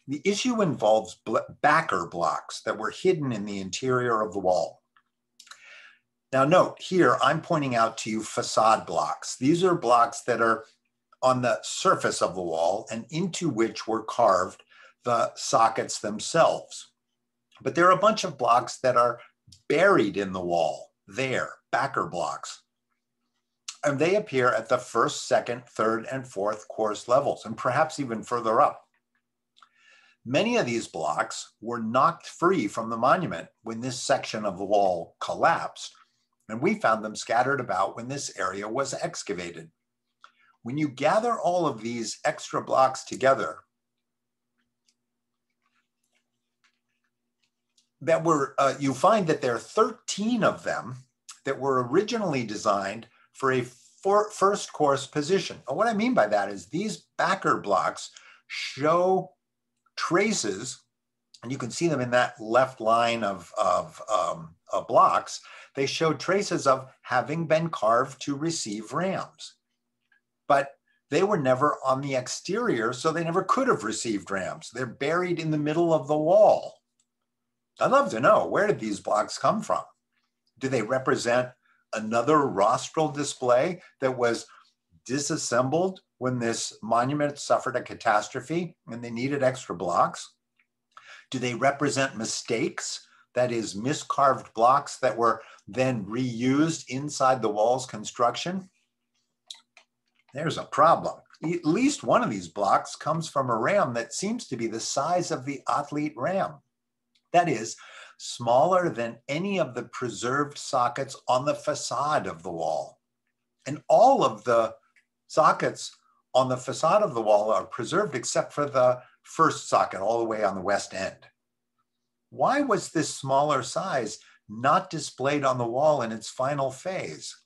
The issue involves backer blocks that were hidden in the interior of the wall. Now note here, I'm pointing out to you facade blocks. These are blocks that are on the surface of the wall and into which were carved the sockets themselves. But there are a bunch of blocks that are buried in the wall there, backer blocks. And they appear at the 1st, 2nd, 3rd, and 4th course levels, and perhaps even further up. Many of these blocks were knocked free from the monument when this section of the wall collapsed, and we found them scattered about when this area was excavated. When you gather all of these extra blocks together, you find that there are 13 of them that were originally designed for a first course position. And what I mean by that is these backer blocks show traces, and you can see them in that left line of blocks. They show traces of having been carved to receive rams. But they were never on the exterior, so they never could have received rams. They're buried in the middle of the wall. I'd love to know, where did these blocks come from? Do they represent another rostral display that was disassembled when this monument suffered a catastrophe and they needed extra blocks? Do they represent mistakes, that is, miscarved blocks that were then reused inside the wall's construction? There's a problem. At least one of these blocks comes from a ram that seems to be the size of the athlete ram. That is, smaller than any of the preserved sockets on the facade of the wall. And all of the sockets on the facade of the wall are preserved except for the first socket all the way on the west end. Why was this smaller size not displayed on the wall in its final phase?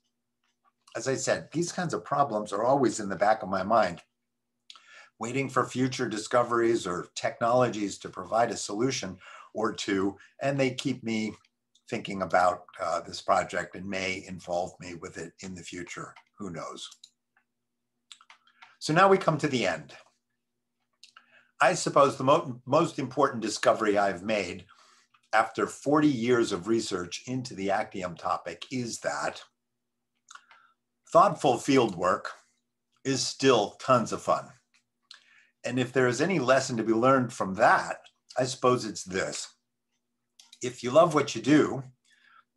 As I said, these kinds of problems are always in the back of my mind, waiting for future discoveries or technologies to provide a solution or two, and they keep me thinking about this project and may involve me with it in the future. Who knows? So now we come to the end. I suppose the most important discovery I've made after 40 years of research into the Actium topic is that thoughtful field work is still tons of fun. And if there is any lesson to be learned from that, I suppose it's this. If you love what you do,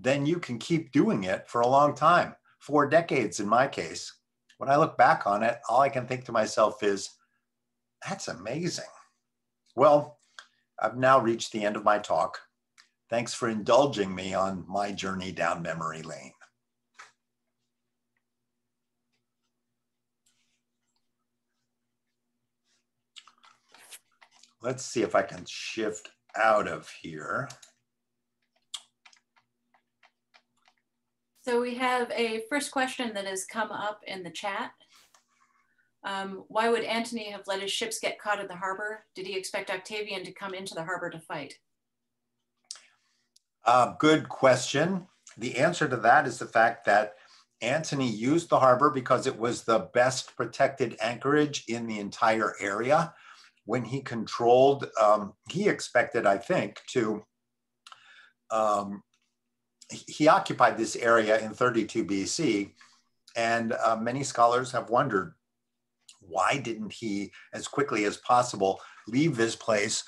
then you can keep doing it for a long time, 4 decades in my case. When I look back on it, all I can think to myself is, that's amazing. Well, I've now reached the end of my talk. Thanks for indulging me on my journey down memory lane. Let's see if I can shift out of here. So we have a first question that has come up in the chat. Why would Antony have let his ships get caught in the harbor? Did he expect Octavian to come into the harbor to fight? Good question. The answer to that is the fact that Antony used the harbor because it was the best protected anchorage in the entire area. When he controlled, he expected, I think, to, he occupied this area in 32 BC, and many scholars have wondered, why didn't he, as quickly as possible, leave this place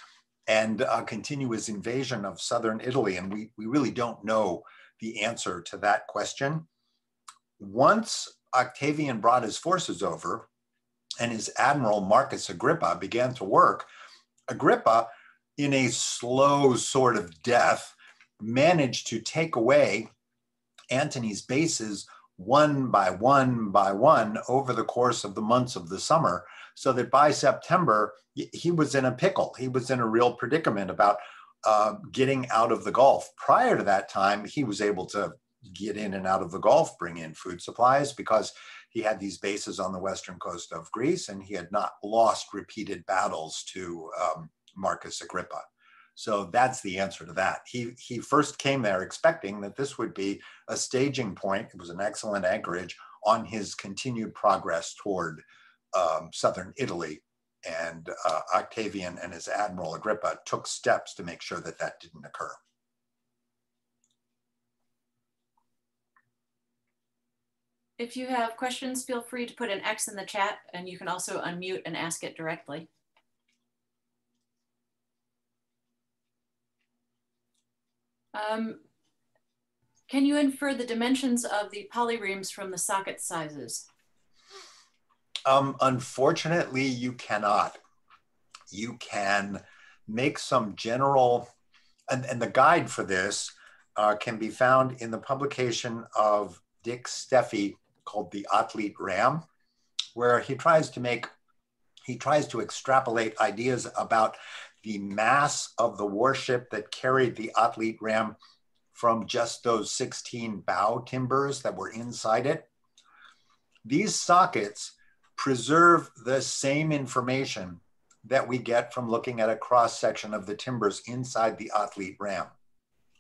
and continue his invasion of southern Italy? And we really don't know the answer to that question. Once Octavian brought his forces over and his admiral Marcus Agrippa began to work, Agrippa in a slow sort of death, managed to take away Antony's bases one by one by one over the course of the months of the summer, so that by September, he was in a pickle. He was in a real predicament about getting out of the Gulf. Prior to that time, he was able to get in and out of the Gulf, bring in food supplies, because he had these bases on the western coast of Greece, and he had not lost repeated battles to Marcus Agrippa. So that's the answer to that. He first came there expecting that this would be a staging point. It was an excellent anchorage on his continued progress toward southern Italy. And Octavian and his admiral Agrippa took steps to make sure that that didn't occur. If you have questions, feel free to put an X in the chat, and you can also unmute and ask it directly. Can you infer the dimensions of the polyremes from the socket sizes? Unfortunately, you cannot. You can make some general, and the guide for this can be found in the publication of Dick Steffi called The Athlete Ram, where he tries to extrapolate ideas about the mass of the warship that carried the Athlete Ram from just those 16 bow timbers that were inside it. These sockets preserve the same information that we get from looking at a cross-section of the timbers inside the Athlete Ram.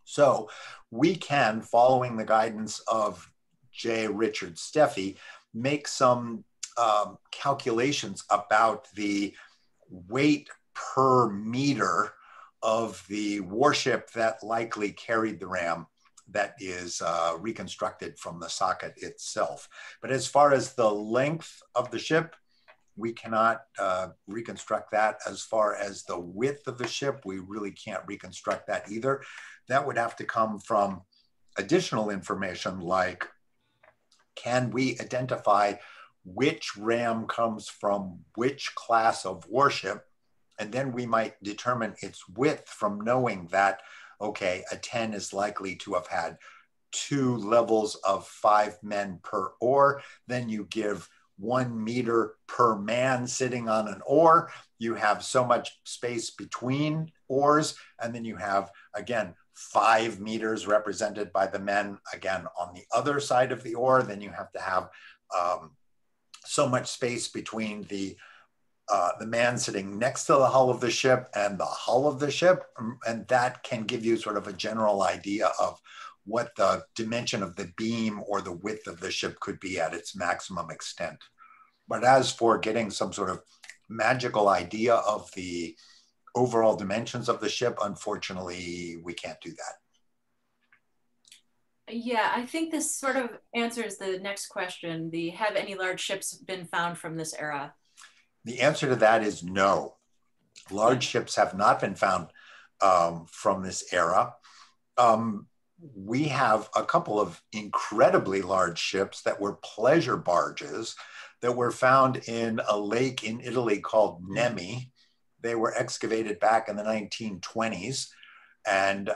So we can, following the guidance of J. Richard Steffi, make some calculations about the weight per meter of the warship that likely carried the ram that is reconstructed from the socket itself. But as far as the length of the ship, we cannot reconstruct that. As far as the width of the ship, we really can't reconstruct that either. That would have to come from additional information like, can we identify which ram comes from which class of warship? And then we might determine its width from knowing that, okay, a 10 is likely to have had 2 levels of 5 men per oar. Then you give 1 meter per man sitting on an oar. You have so much space between oars. And then you have, again, 5 meters represented by the men, again, on the other side of the oar. Then you have to have so much space between the man sitting next to the hull of the ship and the hull of the ship. And that can give you sort of a general idea of what the dimension of the beam or the width of the ship could be at its maximum extent. But as for getting some sort of magical idea of the overall dimensions of the ship, unfortunately, we can't do that. Yeah, I think this sort of answers the next question. Have any large ships been found from this era? The answer to that is no. Large ships have not been found from this era. We have a couple of incredibly large ships that were pleasure barges that were found in a lake in Italy called Nemi. They were excavated back in the 1920s and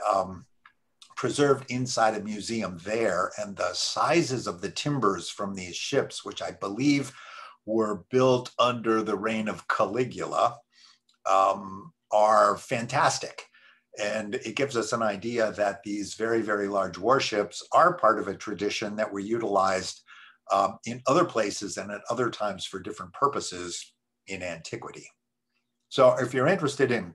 preserved inside a museum there. And the sizes of the timbers from these ships, which I believe were built under the reign of Caligula, are fantastic. And it gives us an idea that these very, very large warships are part of a tradition that were utilized in other places and at other times for different purposes in antiquity. So if you're interested in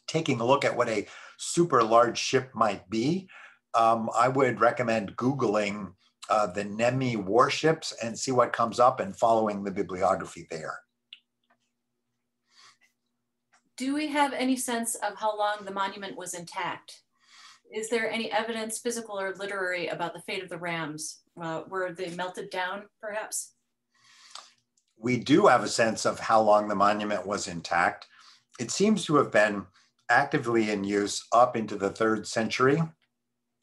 taking a look at what a super large ship might be, I would recommend Googling the Nemi warships and see what comes up and following the bibliography there. Do we have any sense of how long the monument was intact? Is there any evidence, physical or literary, about the fate of the rams? Were they melted down, perhaps? We do have a sense of how long the monument was intact. It seems to have been actively in use up into the 3rd century.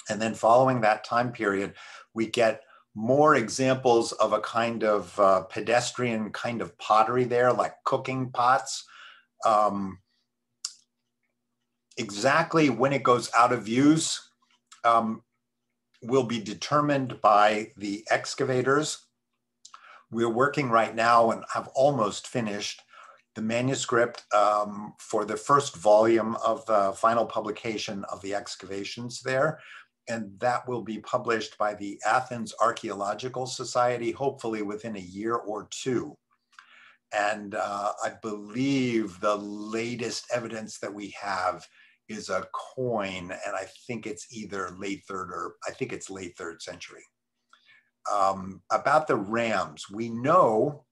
And then following that time period, we get more examples of a kind of pedestrian kind of pottery there, like cooking pots. Exactly when it goes out of use will be determined by the excavators. We're working right now and have almost finished the manuscript for the first volume of the final publication of the excavations there. And that will be published by the Athens Archaeological Society, hopefully within a year or two. And I believe the latest evidence that we have is a coin, and I think it's either late third century. About the rams, we know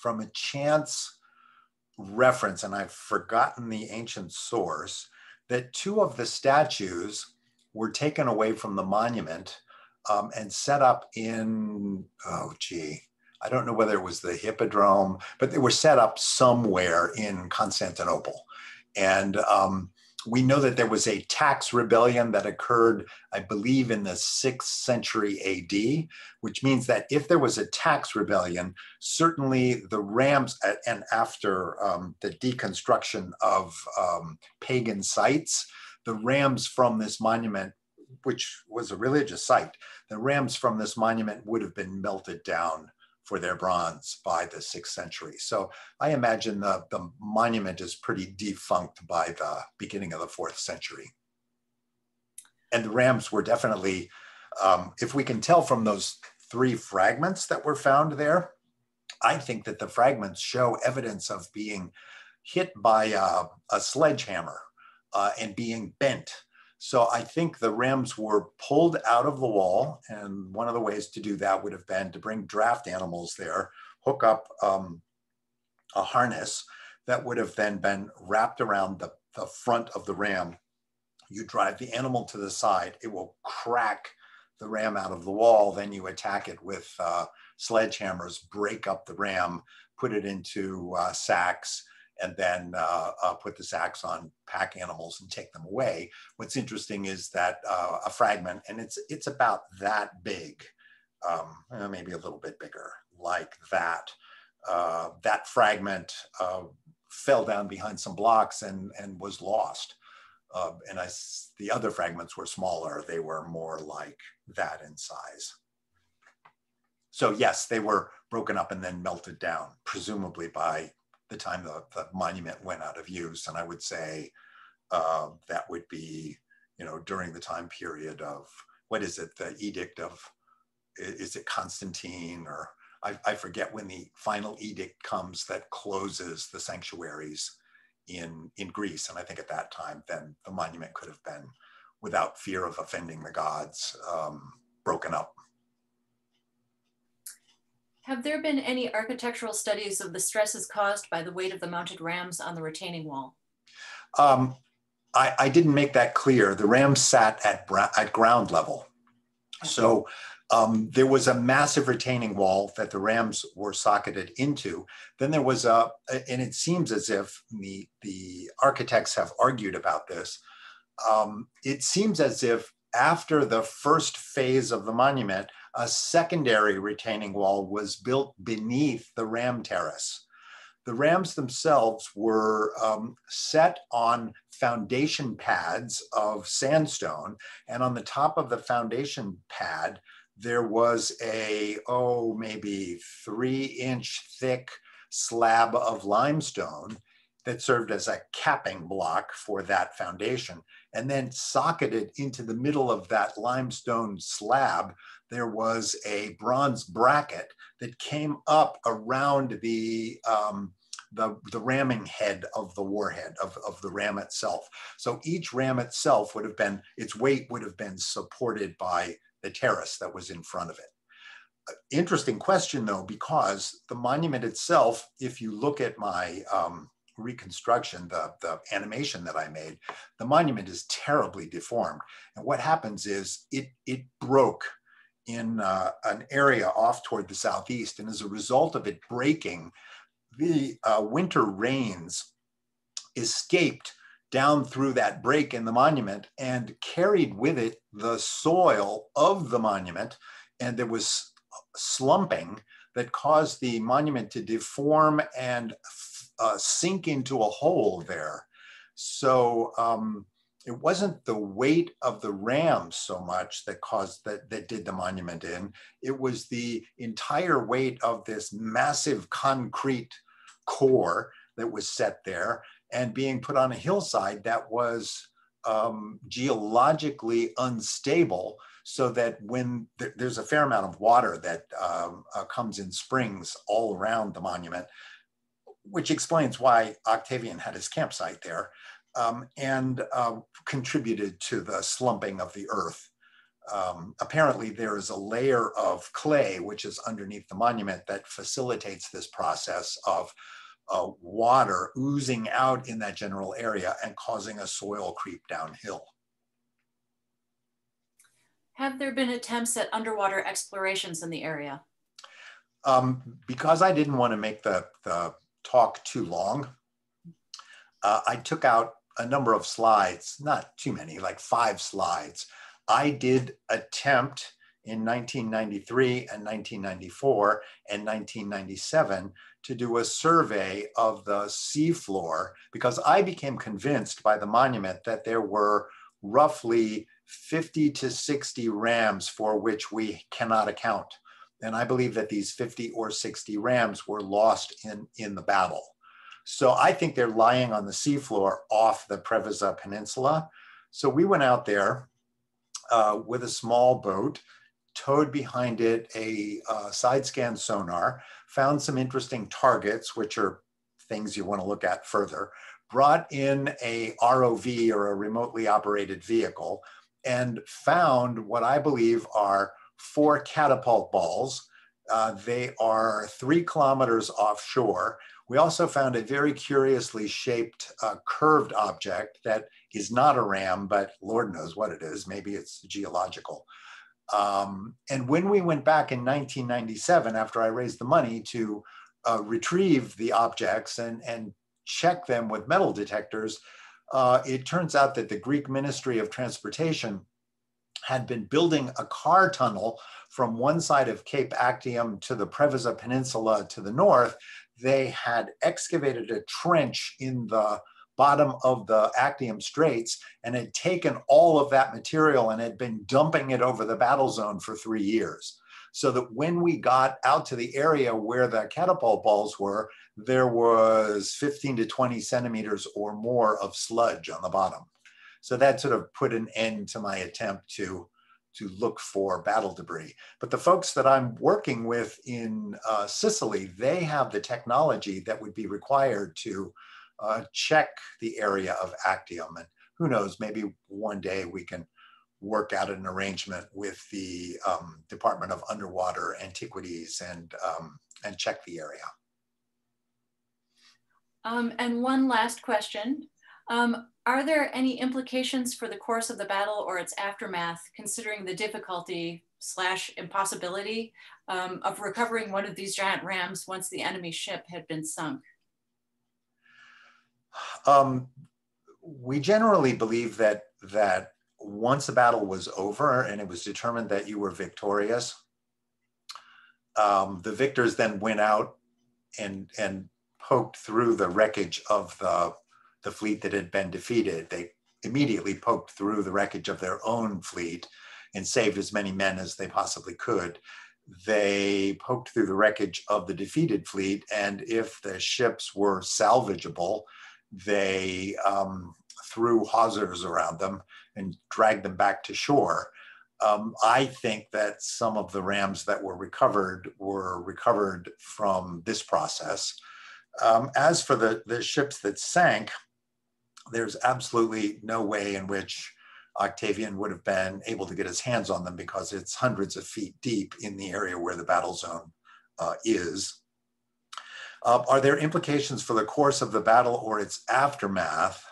from a chance reference, and I've forgotten the ancient source, that two of the statues were taken away from the monument and set up in, I don't know whether it was the Hippodrome, but they were set up somewhere in Constantinople. And we know that there was a tax rebellion that occurred, I believe, in the 6th century AD, which means that if there was a tax rebellion, certainly the rams, and after the deconstruction of pagan sites, the rams from this monument, which was a religious site, the rams from this monument would have been melted down for their bronze by the 6th century. So I imagine the monument is pretty defunct by the beginning of the 4th century. And the rams were definitely, if we can tell from those 3 fragments that were found there, I think that the fragments show evidence of being hit by a sledgehammer and being bent. So I think the rams were pulled out of the wall, and one of the ways to do that would have been to bring draft animals there, hook up a harness that would have then been wrapped around the front of the ram. You drive the animal to the side, it will crack the ram out of the wall, then you attack it with sledgehammers, break up the ram, put it into sacks, and then put the sacks on pack animals and take them away. What's interesting is that a fragment, and it's about that big, maybe a little bit bigger, like that. That fragment fell down behind some blocks and was lost. The other fragments were smaller. They were more like that in size. So yes, they were broken up and then melted down, presumably by the time the monument went out of use. And I would say that would be, during the time period of, what is it, the edict of, is it Constantine, or I forget when the final edict comes that closes the sanctuaries in Greece. And I think at that time, then the monument could have been, without fear of offending the gods, broken up. Have there been any architectural studies of the stresses caused by the weight of the mounted rams on the retaining wall? I didn't make that clear. The rams sat at ground level. So there was a massive retaining wall that the rams were socketed into. Then there was and it seems as if the architects have argued about this. It seems as if after the first phase of the monument, a secondary retaining wall was built beneath the ram terrace. The rams themselves were set on foundation pads of sandstone, and on the top of the foundation pad, there was a, maybe 3-inch thick slab of limestone that served as a capping block for that foundation. And then socketed into the middle of that limestone slab, there was a bronze bracket that came up around the ramming head of the warhead, of the ram itself. So each ram itself would have been, its weight would have been supported by the terrace that was in front of it. Interesting question though, because the monument itself, if you look at my reconstruction, the animation that I made, the monument is terribly deformed. And what happens is it broke in an area off toward the southeast. And as a result of it breaking, the winter rains escaped down through that break in the monument and carried with it the soil of the monument. And there was slumping that caused the monument to deform and sink into a hole there. So it wasn't the weight of the rams so much that caused that did the monument in. It was the entire weight of this massive concrete core that was set there and being put on a hillside that was geologically unstable, so that when there's a fair amount of water that comes in springs all around the monument, which explains why Octavian had his campsite there, and contributed to the slumping of the earth. Apparently there is a layer of clay which is underneath the monument that facilitates this process of water oozing out in that general area and causing a soil creep downhill. Have there been attempts at underwater explorations in the area? Because I didn't want to make the talk too long, I took out a number of slides, not too many, like 5 slides. I did attempt in 1993 and 1994 and 1997 to do a survey of the seafloor, because I became convinced by the monument that there were roughly 50 to 60 rams for which we cannot account. And I believe that these 50 or 60 rams were lost in the battle. So I think they're lying on the seafloor off the Preveza Peninsula. So we went out there with a small boat, towed behind it a side scan sonar, found some interesting targets, which are things you want to look at further, brought in a ROV, or a remotely operated vehicle, and found what I believe are 4 catapult balls. They are 3 kilometers offshore. We also found a very curiously shaped curved object that is not a ram, but Lord knows what it is. Maybe it's geological. And when we went back in 1997, after I raised the money to retrieve the objects and check them with metal detectors, it turns out that the Greek Ministry of Transportation had been building a car tunnel from one side of Cape Actium to the Preveza Peninsula to the north. They had excavated a trench in the bottom of the Actium Straits and had taken all of that material and had been dumping it over the battle zone for 3 years. So that when we got out to the area where the catapult balls were, there was 15 to 20 centimeters or more of sludge on the bottom. So that sort of put an end to my attempt to look for battle debris. But the folks that I'm working with in Sicily, they have the technology that would be required to check the area of Actium. And who knows, maybe one day we can work out an arrangement with the Department of Underwater Antiquities and check the area. And one last question. Are there any implications for the course of the battle or its aftermath, considering the difficulty / impossibility of recovering one of these giant rams once the enemy ship had been sunk? We generally believe that once a battle was over and it was determined that you were victorious, the victors then went out and poked through the wreckage of the fleet that had been defeated. They immediately poked through the wreckage of their own fleet and saved as many men as they possibly could. They poked through the wreckage of the defeated fleet, and if the ships were salvageable, they threw hawsers around them and dragged them back to shore. I think that some of the rams that were recovered from this process. As for the ships that sank, there's absolutely no way in which Octavian would have been able to get his hands on them, because it's hundreds of feet deep in the area where the battle zone is. Are there implications for the course of the battle or its aftermath,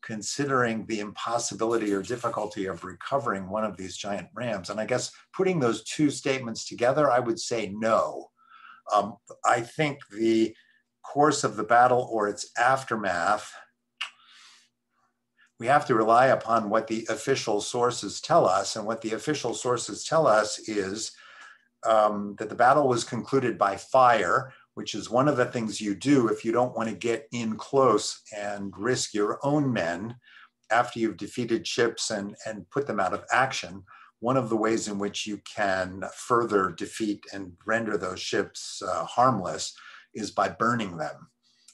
considering the impossibility or difficulty of recovering one of these giant rams? And I guess putting those 2 statements together, I would say no. I think the course of the battle or its aftermath, we have to rely upon what the official sources tell us. And what the official sources tell us is that the battle was concluded by fire, which is one of the things you do if you don't want to get in close and risk your own men after you've defeated ships and put them out of action. One of the ways in which you can further defeat and render those ships harmless is by burning them.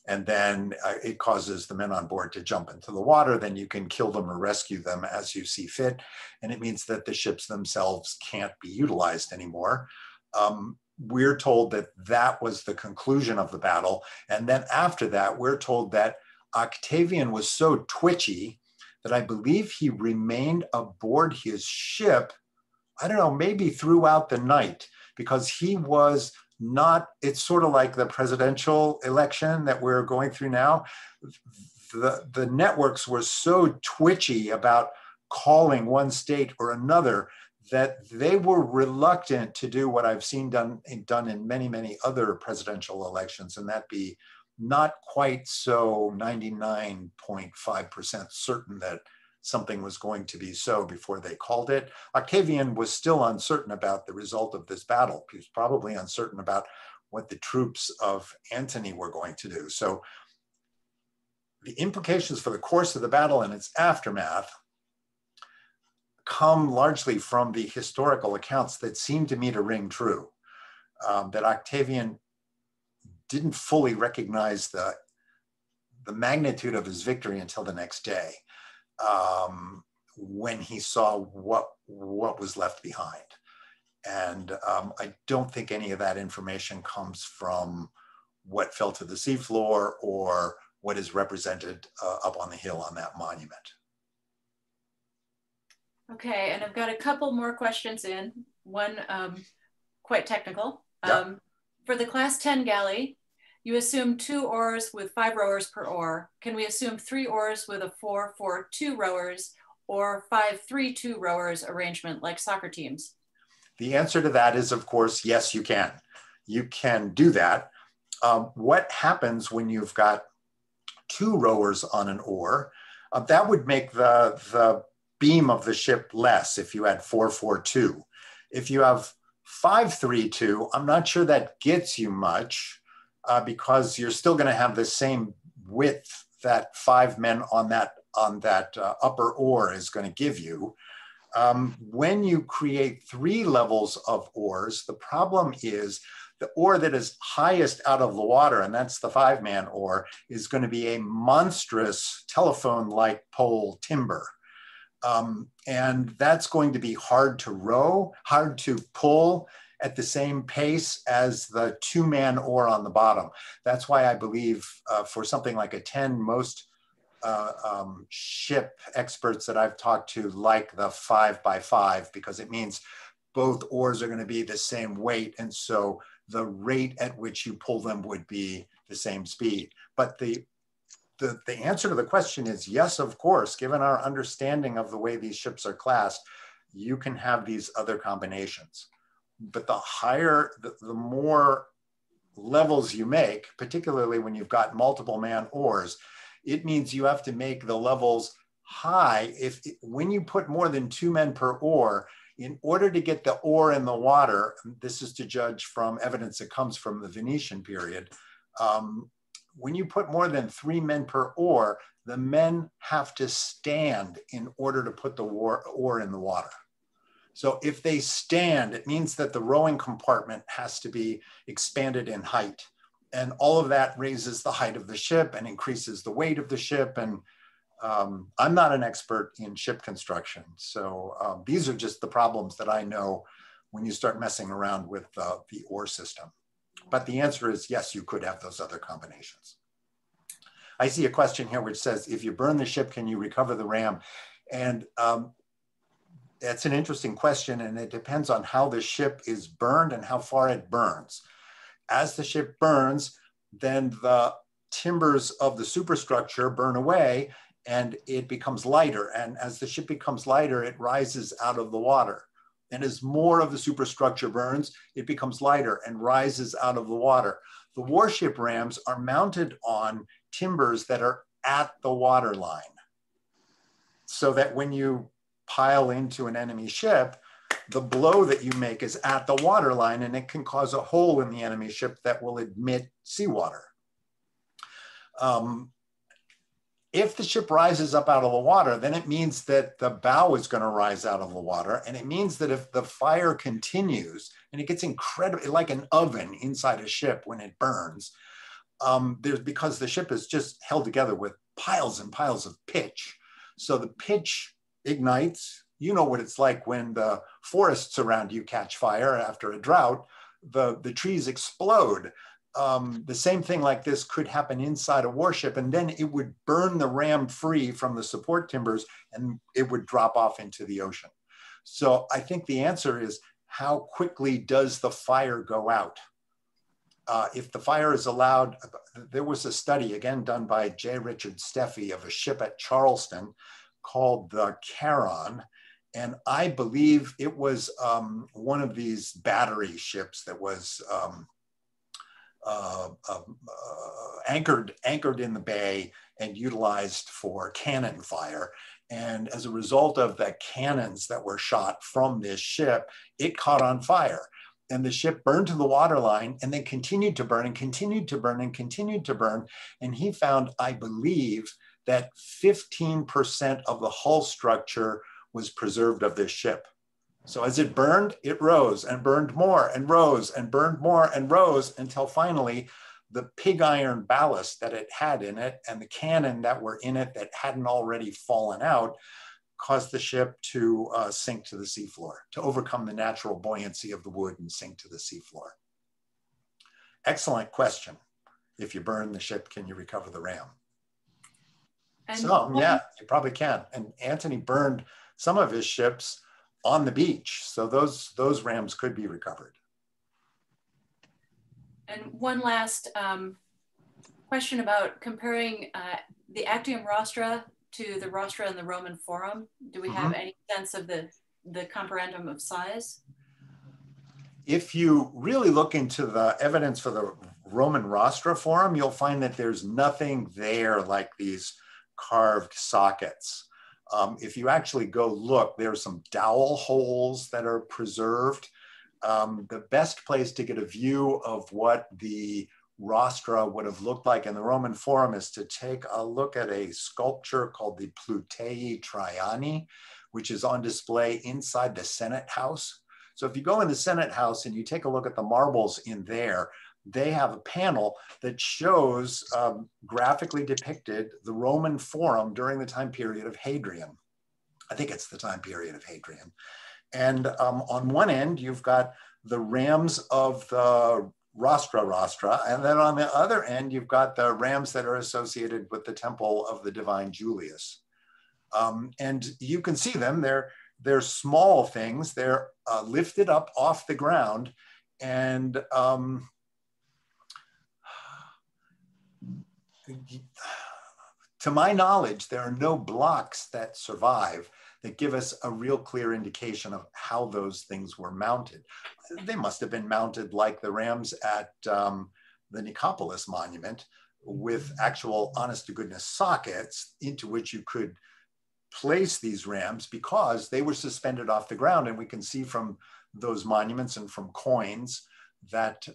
And then it causes the men on board to jump into the water. Then you can kill them or rescue them as you see fit. And it means that the ships themselves can't be utilized anymore. We're told that that was the conclusion of the battle. And then after that, we're told that Octavian was so twitchy that I believe he remained aboard his ship, I don't know, maybe throughout the night, because he was not, it's sort of like the presidential election that we're going through now. The networks were so twitchy about calling one state or another that they were reluctant to do what I've seen done in many, many other presidential elections, and that be not quite so 99.5% certain that something was going to be so before they called it. Octavian was still uncertain about the result of this battle. He was probably uncertain about what the troops of Antony were going to do. So the implications for the course of the battle and its aftermath come largely from the historical accounts that seem to me to ring true, that Octavian didn't fully recognize the magnitude of his victory until the next day, when he saw what was left behind. And I don't think any of that information comes from what fell to the seafloor or what is represented up on the hill on that monument. Okay, and I've got a couple more questions in. One quite technical. Yep. For the class 10 galley, you assume 2 oars with 5 rowers per oar. Can we assume 3 oars with a 4-4-2 rowers or 5-3-2 rowers arrangement like soccer teams? The answer to that is, of course, yes, you can. You can do that. What happens when you've got 2 rowers on an oar? That would make the beam of the ship less if you had 4-4-2. If you have 5-3-2, I'm not sure that gets you much, because you're still going to have the same width that 5 men on that upper oar is going to give you. When you create 3 levels of oars, the problem is the oar that is highest out of the water, and that's the 5-man oar, is going to be a monstrous telephone-like pole timber. And that's going to be hard to row, hard to pull at the same pace as the 2-man oar on the bottom. That's why I believe for something like a 10, most ship experts that I've talked to like the 5x5, because it means both oars are going to be the same weight. And so the rate at which you pull them would be the same speed. But the answer to the question is yes, of course, given our understanding of the way these ships are classed, you can have these other combinations. But the higher, the more levels you make, particularly when you've got multiple man oars, it means you have to make the levels high. When you put more than 2 men per oar, in order to get the oar in the water, this is to judge from evidence that comes from the Venetian period, when you put more than 3 men per oar, the men have to stand in order to put the oar in the water. So if they stand, it means that the rowing compartment has to be expanded in height. And all of that raises the height of the ship and increases the weight of the ship. And I'm not an expert in ship construction. So these are just the problems that I know when you start messing around with the oar system. But the answer is yes, you could have those other combinations. I see a question here which says, if you burn the ship, can you recover the ram? And that's an interesting question, and it depends on how the ship is burned and how far it burns. As the ship burns, then the timbers of the superstructure burn away and it becomes lighter. And as the ship becomes lighter, it rises out of the water. And as more of the superstructure burns, it becomes lighter and rises out of the water. The warship rams are mounted on timbers that are at the water line, so that when you pile into an enemy ship, the blow that you make is at the waterline, and it can cause a hole in the enemy ship that will admit seawater. If the ship rises up out of the water, then it means that the bow is going to rise out of the water. And it means that if the fire continues, and it gets incredible, like an oven inside a ship when it burns, because the ship is just held together with piles and piles of pitch. So the pitch ignites. You know what it's like when the forests around you catch fire after a drought, the trees explode. The same thing like this could happen inside a warship, and then it would burn the ram free from the support timbers and it would drop off into the ocean. So I think the answer is, how quickly does the fire go out? If the fire is allowed, there was a study again done by J. Richard Steffi of a ship at Charleston called the Charon. And I believe it was one of these battery ships that was anchored in the bay and utilized for cannon fire. And as a result of the cannons that were shot from this ship, it caught on fire. And the ship burned to the waterline, and then continued to burn and continued to burn and continued to burn. And he found, I believe, that 15% of the hull structure was preserved of this ship. So as it burned, it rose and burned more and rose and burned more and rose until finally the pig iron ballast that it had in it and the cannon that were in it that hadn't already fallen out caused the ship to sink to the seafloor, to overcome the natural buoyancy of the wood and sink to the seafloor. Excellent question. If you burn the ship, can you recover the ram? And so, yeah, you probably can. And Antony burned some of his ships on the beach. So those rams could be recovered. And one last question about comparing the Actium Rostra to the Rostra in the Roman Forum. Do we have any sense of the comparandum of size? If you really look into the evidence for the Roman Rostra Forum, you'll find that there's nothing there like these carved sockets. If you actually go look, there's some dowel holes that are preserved. The best place to get a view of what the rostra would have looked like in the Roman Forum is to take a look at a sculpture called the Plutei Traiani, which is on display inside the Senate House. So if you go in the Senate House and you take a look at the marbles in there, they have a panel that shows graphically depicted the Roman Forum during the time period of Hadrian. I think it's the time period of Hadrian. And on one end, you've got the rams of the Rostra, and then on the other end, you've got the rams that are associated with the temple of the divine Julius. And you can see them, they're small things, they're lifted up off the ground, and to my knowledge, there are no blocks that survive that give us a real clear indication of how those things were mounted. They must have been mounted like the rams at the Nicopolis monument, with actual honest to goodness sockets into which you could place these rams, because they were suspended off the ground. And we can see from those monuments and from coins that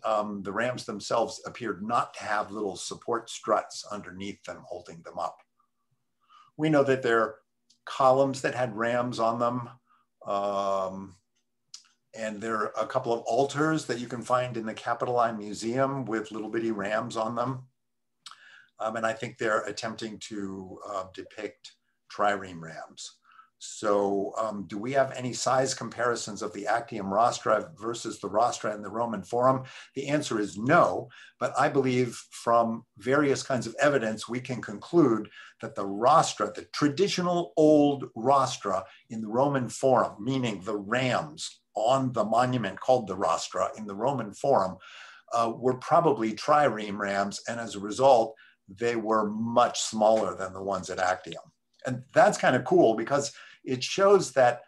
the rams themselves appeared not to have little support struts underneath them holding them up. We know that there are columns that had rams on them. And there are a couple of altars that you can find in the Capitoline Museum with little bitty rams on them. And I think they're attempting to depict trireme rams. So do we have any size comparisons of the Actium Rostra versus the Rostra in the Roman Forum? The answer is no, but I believe from various kinds of evidence, we can conclude that the Rostra, the traditional old Rostra in the Roman Forum, meaning the rams on the monument called the Rostra in the Roman Forum, were probably trireme rams, and as a result, they were much smaller than the ones at Actium. And that's kind of cool because it shows that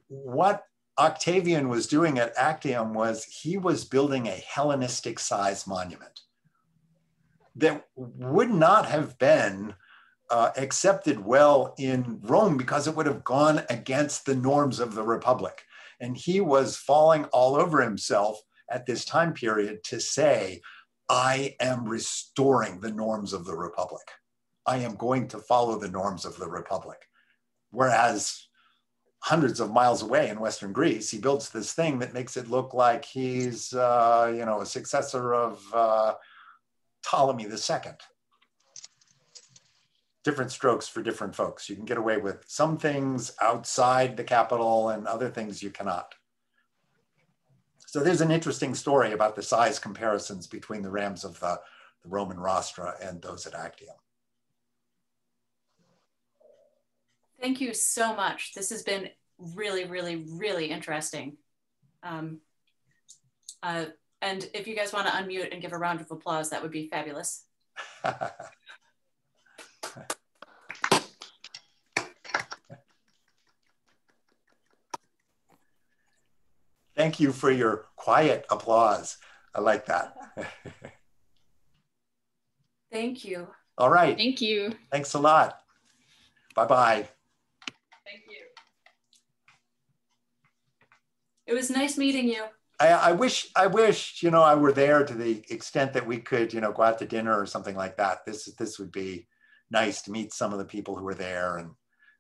what Octavian was doing at Actium was he was building a Hellenistic size monument that would not have been accepted well in Rome because it would have gone against the norms of the Republic. And he was falling all over himself at this time period to say, I am restoring the norms of the Republic. I am going to follow the norms of the Republic. Whereas hundreds of miles away in Western Greece, he builds this thing that makes it look like he's, a successor of Ptolemy II. Different strokes for different folks. You can get away with some things outside the capital and other things you cannot. So there's an interesting story about the size comparisons between the rams of the Roman Rostra and those at Actium. Thank you so much. This has been really, really, really interesting. And if you guys want to unmute and give a round of applause, that would be fabulous. Thank you for your quiet applause. I like that. Thank you. All right. Thank you. Thanks a lot. Bye-bye. Thank you. It was nice meeting you. I wish, I were there to the extent that we could, go out to dinner or something like that. This would be nice to meet some of the people who were there. And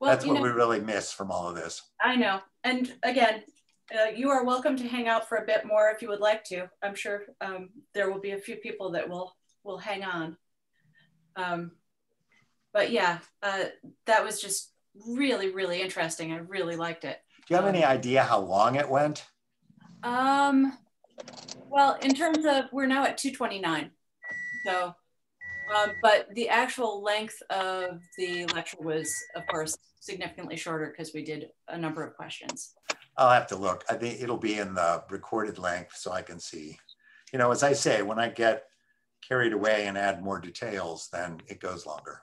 well, that's what we really miss from all of this. I know. And again, you are welcome to hang out for a bit more if you would like to. I'm sure there will be a few people that will hang on. But yeah, that was just really, really interesting. I really liked it. Do you have any idea how long it went? Well, in terms of, we're now at 2:29. So, but the actual length of the lecture was, of course, significantly shorter because we did a number of questions. I'll have to look. I think it'll be in the recorded length so I can see. As I say, when I get carried away and add more details, then it goes longer.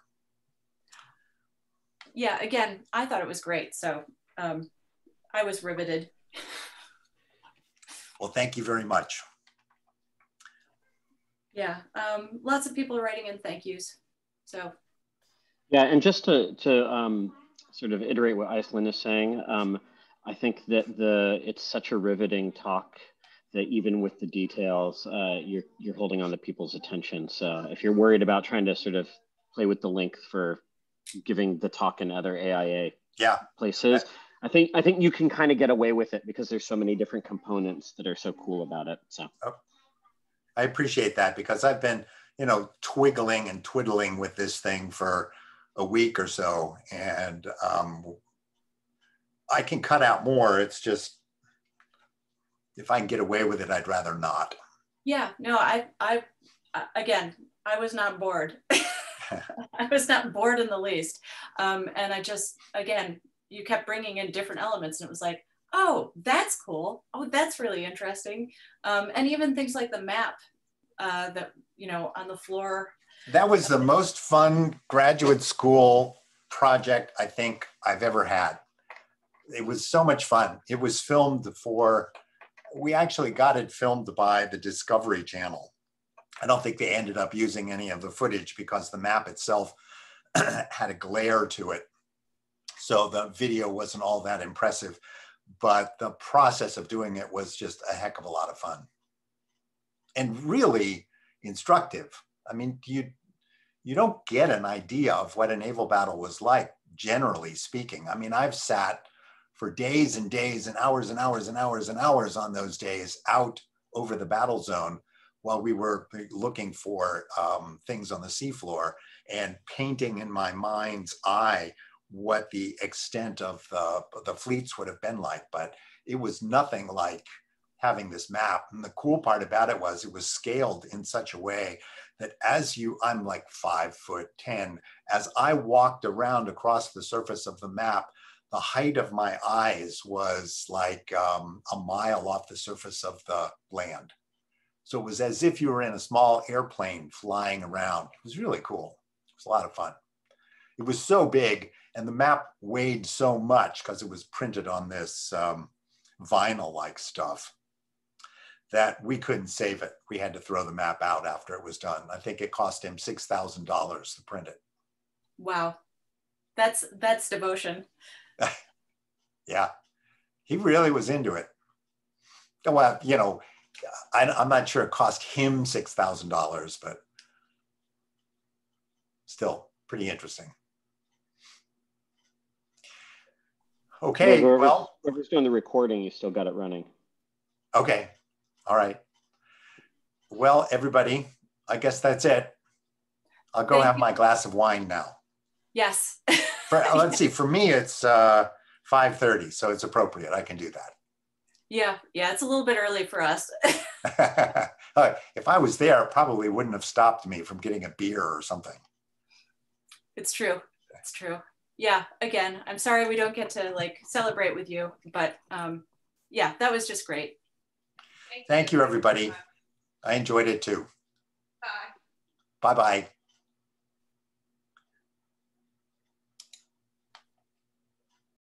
Yeah, again, I thought it was great. So I was riveted. Well, thank you very much. Yeah, lots of people are writing in thank yous. So. Yeah, and just to sort of iterate what Iceland is saying, I think that it's such a riveting talk that even with the details, you're holding on to people's attention. So if you're worried about trying to sort of play with the length for giving the talk in other AIA places, I think you can kind of get away with it because there's so many different components that are so cool about it. So I appreciate that because I've been, twiggling and twiddling with this thing for a week or so, and I can cut out more. It's just, if I can get away with it, I'd rather not. Yeah, no, again, I was not bored. I was not bored in the least. And I just, again, you kept bringing in different elements and it was like, oh, that's cool. Oh, that's really interesting. And even things like the map that, on the floor. That was the most fun graduate school project I think I've ever had. It was so much fun. It was filmed we actually got it filmed by the Discovery Channel. I don't think they ended up using any of the footage because the map itself had a glare to it. So the video wasn't all that impressive, but the process of doing it was just a heck of a lot of fun and really instructive. I mean, you don't get an idea of what a naval battle was like, generally speaking. I mean, I've sat for days and days and hours and hours and hours and hours on those days out over the battle zone while we were looking for things on the seafloor and painting in my mind's eye what the extent of the fleets would have been like. But it was nothing like having this map. And the cool part about it was scaled in such a way that I'm like 5'10", as I walked around across the surface of the map, the height of my eyes was like a mile off the surface of the land. So it was as if you were in a small airplane flying around. It was really cool. It was a lot of fun. It was so big and the map weighed so much because it was printed on this vinyl-like stuff that we couldn't save it. We had to throw the map out after it was done. I think it cost him $6,000 to print it. Wow, that's devotion. Yeah, He really was into it. Well, you know, I'm not sure it cost him $6,000, but still pretty interesting. Okay, well. Whoever's doing the recording, you still got it running. Okay. All right. Well, everybody, I guess that's it. I'll go have my glass of wine now. Yes. Let's see, for me, it's 5:30, so it's appropriate. I can do that. Yeah, it's a little bit early for us. If I was there, it probably wouldn't have stopped me from getting a beer or something. It's true. It's true. Yeah, again, I'm sorry we don't get to like celebrate with you, but yeah, that was just great. Thank you, everybody. I enjoyed it too. Bye. Bye-bye.